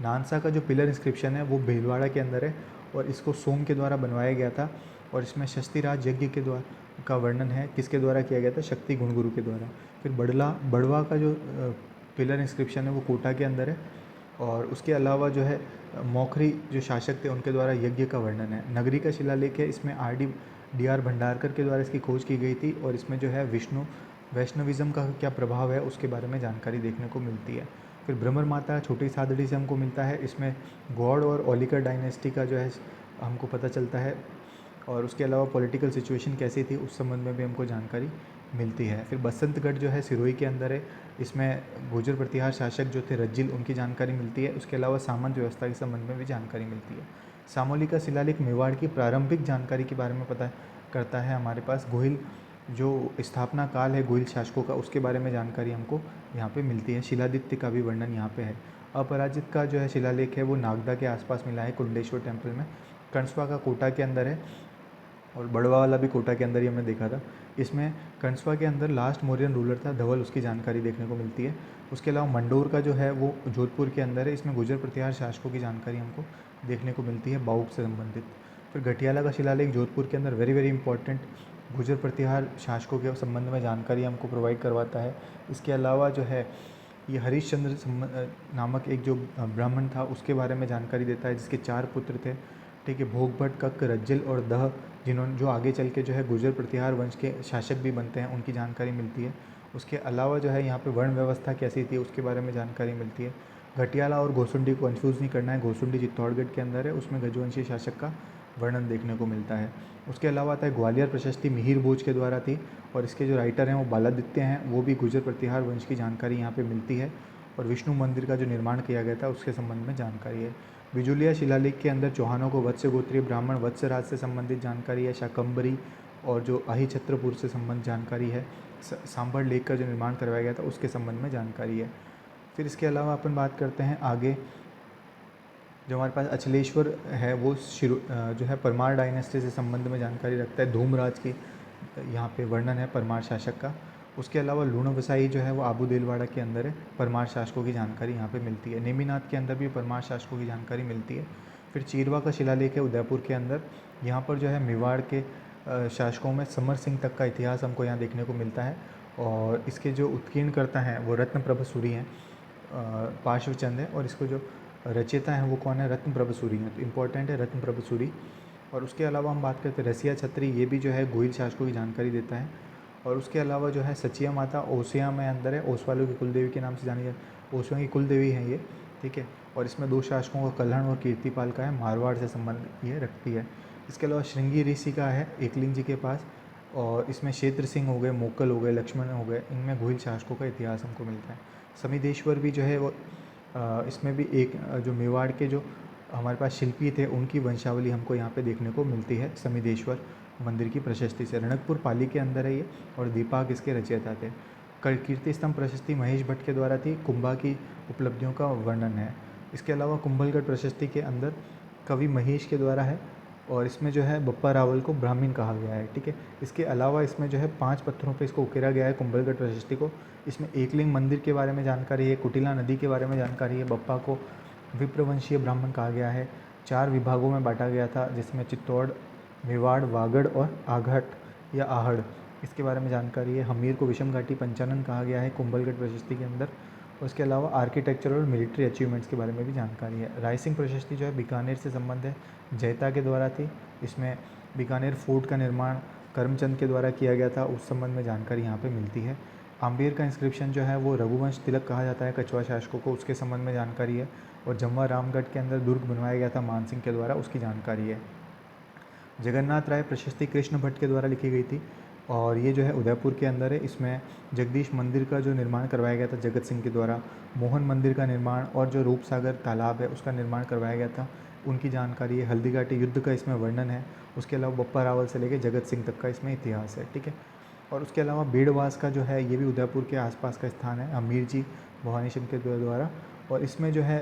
नानसा का जो पिलर इंस्क्रिप्शन है वो भीलवाड़ा के अंदर है, और इसको सोम के द्वारा बनवाया गया था, और इसमें शस्तिराज यज्ञ के द्वारा का वर्णन है किसके द्वारा किया गया था, शक्ति गुणगुरु के द्वारा। फिर बड़वा का जो पिलर इंस्क्रिप्शन है वो कोटा के अंदर है। और उसके अलावा जो है मौखरी जो शासक थे उनके द्वारा यज्ञ का वर्णन है। नगरी का शिलालेख है, इसमें RD भंडारकर के द्वारा इसकी खोज की गई थी और इसमें जो है वैष्णविज़्म का क्या प्रभाव है उसके बारे में जानकारी देखने को मिलती है। फिर भ्रमर माता छोटी सादड़ी से हमको मिलता है, इसमें गौड़ और ओलिकर डायनेस्टी का जो है हमको पता चलता है। और उसके अलावा पॉलिटिकल सिचुएशन कैसी थी उस संबंध में भी हमको जानकारी मिलती है। फिर बसंतगढ़ जो है सिरोही के अंदर है, इसमें गुर्जर प्रतिहार शासक जो थे रज्जिल उनकी जानकारी मिलती है। उसके अलावा सामंत व्यवस्था के संबंध में भी जानकारी मिलती है। सामोली का शिलालेख मेवाड़ की प्रारंभिक जानकारी के बारे में पता करता है हमारे पास। गोहिल जो स्थापना काल है गोहिल शासकों का उसके बारे में जानकारी हमको यहाँ पे मिलती है। शिलादित्य का भी वर्णन यहाँ पे है। अपराजित का जो है शिलालेख है वो नागदा के आसपास मिला है कुंडेश्वर टेम्पल में। कंसवा का कोटा के अंदर है और बड़वा वाला भी कोटा के अंदर ही हमने देखा था। इसमें कंसवा के अंदर लास्ट मौर्यन रूलर था धवल, उसकी जानकारी देखने को मिलती है। उसके अलावा मंडोर का जो है वो जोधपुर के अंदर है, इसमें गुर्जर प्रतिहार शासकों की जानकारी हमको देखने को मिलती है बाउक से संबंधित। फिर घटियाला का शिलालेख जोधपुर के अंदर वेरी इंपॉर्टेंट गुर्जर प्रतिहार शासकों के संबंध में जानकारी हमको प्रोवाइड करवाता है। इसके अलावा जो है ये हरिश्चंद्र नामक एक जो ब्राह्मण था उसके बारे में जानकारी देता है, जिसके 4 पुत्र थे, ठीक है, भोगभट, कक, रज्जल और दह, जिन्होंने जो आगे चल के जो है गुर्जर प्रतिहार वंश के शासक भी बनते हैं, उनकी जानकारी मिलती है। उसके अलावा जो है यहाँ पे वर्ण व्यवस्था कैसी थी उसके बारे में जानकारी मिलती है। घटियाला और घोसुंडी को कंफ्यूज नहीं करना है, घोसुंडी चित्तौड़गढ़ के अंदर है, उसमें गजवंशी शासक का वर्णन देखने को मिलता है। उसके अलावा आता है ग्वालियर प्रशस्ति मिहिर भोज के द्वारा थी और इसके जो राइटर हैं वो बालादित्य हैं, वो भी गुर्जर प्रतिहार वंश की जानकारी यहाँ पे मिलती है। और विष्णु मंदिर का जो निर्माण किया गया था उसके संबंध में जानकारी है। बिजुलिया शिलालेख के अंदर चौहानों को वत्स्य गोत्रीय ब्राह्मण वत्सराज से संबंधित जानकारी है। शाकंबरी और जो अहिछत्रपुर से संबंधित जानकारी है। सांभर लेक का जो निर्माण करवाया गया था उसके संबंध में जानकारी है। फिर इसके अलावा अपन बात करते हैं आगे, जो हमारे पास अचलेश्वर है वो जो है परमार डायनेस्टी से संबंध में जानकारी रखता है। धूमराज की यहाँ पे वर्णन है परमार शासक का। उसके अलावा लूणोवसाई जो है वो आबू देलवाड़ा के अंदर है, परमार शासकों की जानकारी यहाँ पे मिलती है। नेमिनाथ के अंदर भी परमार शासकों की जानकारी मिलती है। फिर चीरवा का शिलालेख है उदयपुर के अंदर, यहाँ पर जो है मेवाड़ के शासकों में समर सिंह तक का इतिहास हमको यहाँ देखने को मिलता है। और इसके जो उत्कीर्णकर्ता हैं वो रत्नप्रभ सूरी हैं, पार्श्वचंद है, और इसको जो रचयिता हैं वो कौन है, रत्नप्रभ सूरी हैं, तो इम्पोर्टेंट है रत्नप्रभ सूरी। और उसके अलावा हम बात करते हैं रसिया छत्री, ये भी जो है गोहिल शासकों की जानकारी देता है। और उसके अलावा जो है सचिया माता ओसिया में अंदर है, ओसवालों की कुलदेवी के नाम से जानी जाती, ओसिया की कुलदेवी हैं ये, ठीक है। और इसमें 2 शासकों का कल्हण और कीर्तिपाल का है, मारवाड़ से संबंध ये रखती है। इसके अलावा श्रृंगी ऋषि का है एकलिंग जी के पास, और इसमें क्षेत्र सिंह हो गए, मोकल हो गए, लक्ष्मण हो गए, इनमें गोहिल शासकों का इतिहास हमको मिलता है। समिदेश्वर भी जो है वो इसमें भी एक जो मेवाड़ के जो हमारे पास शिल्पी थे उनकी वंशावली हमको यहाँ पे देखने को मिलती है समिदेश्वर मंदिर की प्रशस्ति से। रणकपुर पाली के अंदर है ये, और दीपाक इसके रचयिता थे। कीर्ति स्तंभ प्रशस्ति महेश भट्ट के द्वारा थी, कुंभा की उपलब्धियों का वर्णन है। इसके अलावा कुंभलगढ़ प्रशस्ति के अंदर कवि महेश के द्वारा है, और इसमें जो है बप्पा रावल को ब्राह्मण कहा गया है, ठीक है। इसके अलावा इसमें जो है 5 पत्थरों पे इसको उकेरा गया है कुंभलगढ़ प्रशस्ति को। इसमें एकलिंग मंदिर के बारे में जानकारी है, कुटिला नदी के बारे में जानकारी है, बप्पा को विप्रवंशीय ब्राह्मण कहा गया है, 4 विभागों में बांटा गया था जिसमें चित्तौड़, मेवाड़, वागड़ और आघट या आहड़, इसके बारे में जानकारी है। हमीर को विषम घाटी पंचानन कहा गया है कुंभलगढ़ प्रशस्ति के अंदर। उसके अलावा आर्किटेक्चर और मिलिट्री अचीवमेंट्स के बारे में भी जानकारी है। रायसिंह प्रशस्ति जो है बीकानेर से संबंध है, जयता के द्वारा थी। इसमें बीकानेर फोर्ट का निर्माण करमचंद के द्वारा किया गया था, उस संबंध में जानकारी यहाँ पे मिलती है। आम्बेर का इंस्क्रिप्शन जो है वो रघुवंश तिलक कहा जाता है कछवा शासकों को, उसके संबंध में जानकारी है। और जम्वा रामगढ़ के अंदर दुर्ग बनवाया गया था मानसिंह के द्वारा, उसकी जानकारी है। जगन्नाथ राय प्रशस्ति कृष्ण भट्ट के द्वारा लिखी गई थी, और ये जो है उदयपुर के अंदर है। इसमें जगदीश मंदिर का जो निर्माण करवाया गया था जगत सिंह के द्वारा, मोहन मंदिर का निर्माण और जो रूपसागर तालाब है उसका निर्माण करवाया गया था, उनकी जानकारी है। हल्दीघाटी युद्ध का इसमें वर्णन है। उसके अलावा बप्पा रावल से लेकर जगत सिंह तक का इसमें इतिहास है, ठीक है। और उसके अलावा बेड़वास का जो है ये भी उदयपुर के आसपास का स्थान है, अमीर जी भवानी सिंह के द्वारा। और इसमें जो है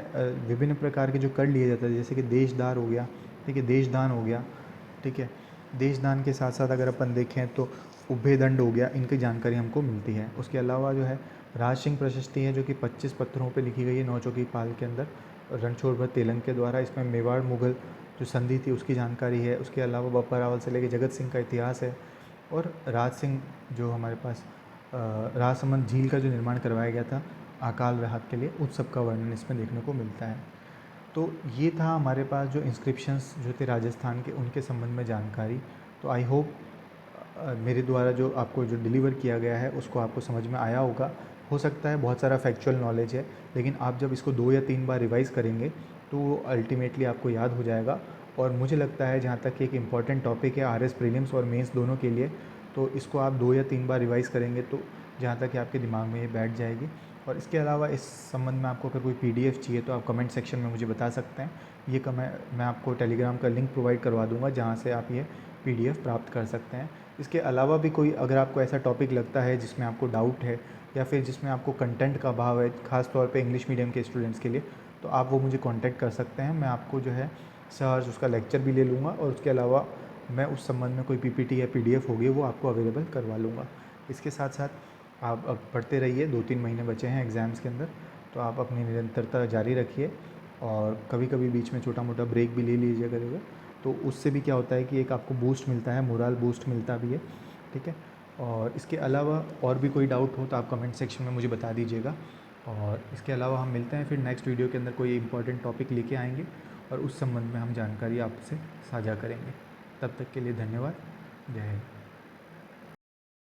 विभिन्न प्रकार के जो कर लिए जाते हैं, जैसे कि देशदार हो गया, ठीक है, देशदान हो गया, ठीक है। देशदान के साथ साथ अगर अपन देखें तो उभयदंड हो गया, इनकी जानकारी हमको मिलती है। उसके अलावा जो है राज सिंह प्रशस्ति है जो कि 25 पत्थरों पे लिखी गई है नौचौकी पाल के अंदर, रणछोड़ भट्ट तेलंग के द्वारा। इसमें मेवाड़ मुगल जो संधि थी उसकी जानकारी है। उसके अलावा बप्पा रावल से लेकर जगत सिंह का इतिहास है। और राज सिंह जो हमारे पास राजसमंद झील का जो निर्माण करवाया गया था अकाल राहत के लिए, उस सब का वर्णन इसमें देखने को मिलता है। तो ये था हमारे पास जो इंस्क्रिप्शंस जो थे राजस्थान के, उनके संबंध में जानकारी। तो आई होप मेरे द्वारा जो आपको जो डिलीवर किया गया है उसको आपको समझ में आया होगा। हो सकता है बहुत सारा फैक्चुअल नॉलेज है, लेकिन आप जब इसको 2 या 3 बार रिवाइज़ करेंगे तो वो अल्टीमेटली आपको याद हो जाएगा। और मुझे लगता है जहाँ तक कि एक इम्पॉर्टेंट टॉपिक है आरएस प्रीलिम्स और मेंस दोनों के लिए, तो इसको आप 2 या 3 बार रिवाइज़ करेंगे तो जहाँ तक कि आपके दिमाग में ये बैठ जाएगी। और इसके अलावा इस संबंध में आपको अगर कोई पीडीएफ चाहिए तो आप कमेंट सेक्शन में मुझे बता सकते हैं। ये मैं आपको टेलीग्राम का लिंक प्रोवाइड करवा दूँगा जहाँ से आप ये पीडीएफ प्राप्त कर सकते हैं। इसके अलावा भी कोई अगर आपको ऐसा टॉपिक लगता है जिसमें आपको डाउट है या फिर जिसमें आपको कंटेंट का अभाव है, ख़ास तौर पे इंग्लिश मीडियम के स्टूडेंट्स के लिए, तो आप वो मुझे कांटेक्ट कर सकते हैं। मैं आपको जो है सहज उसका लेक्चर भी ले लूँगा और उसके अलावा मैं उस संबंध में कोई पीपीटी या पीडीएफ होगी वो आपको अवेलेबल करवा लूँगा। इसके साथ साथ आप अब पढ़ते रहिए, 2-3 महीने बचे हैं एग्ज़ाम्स के अंदर, तो आप अपनी निरंतरता जारी रखिए और कभी कभी बीच में छोटा मोटा ब्रेक भी ले लीजिए करेगा, तो उससे भी क्या होता है कि एक आपको बूस्ट मिलता है, मोरल बूस्ट मिलता भी है। ठीक है। और इसके अलावा और भी कोई डाउट हो तो आप कमेंट सेक्शन में मुझे बता दीजिएगा। और इसके अलावा हम मिलते हैं फिर नेक्स्ट वीडियो के अंदर, कोई इंपॉर्टेंट टॉपिक लेके आएंगे और उस संबंध में हम जानकारी आपसे साझा करेंगे। तब तक के लिए धन्यवाद। जय हिंद।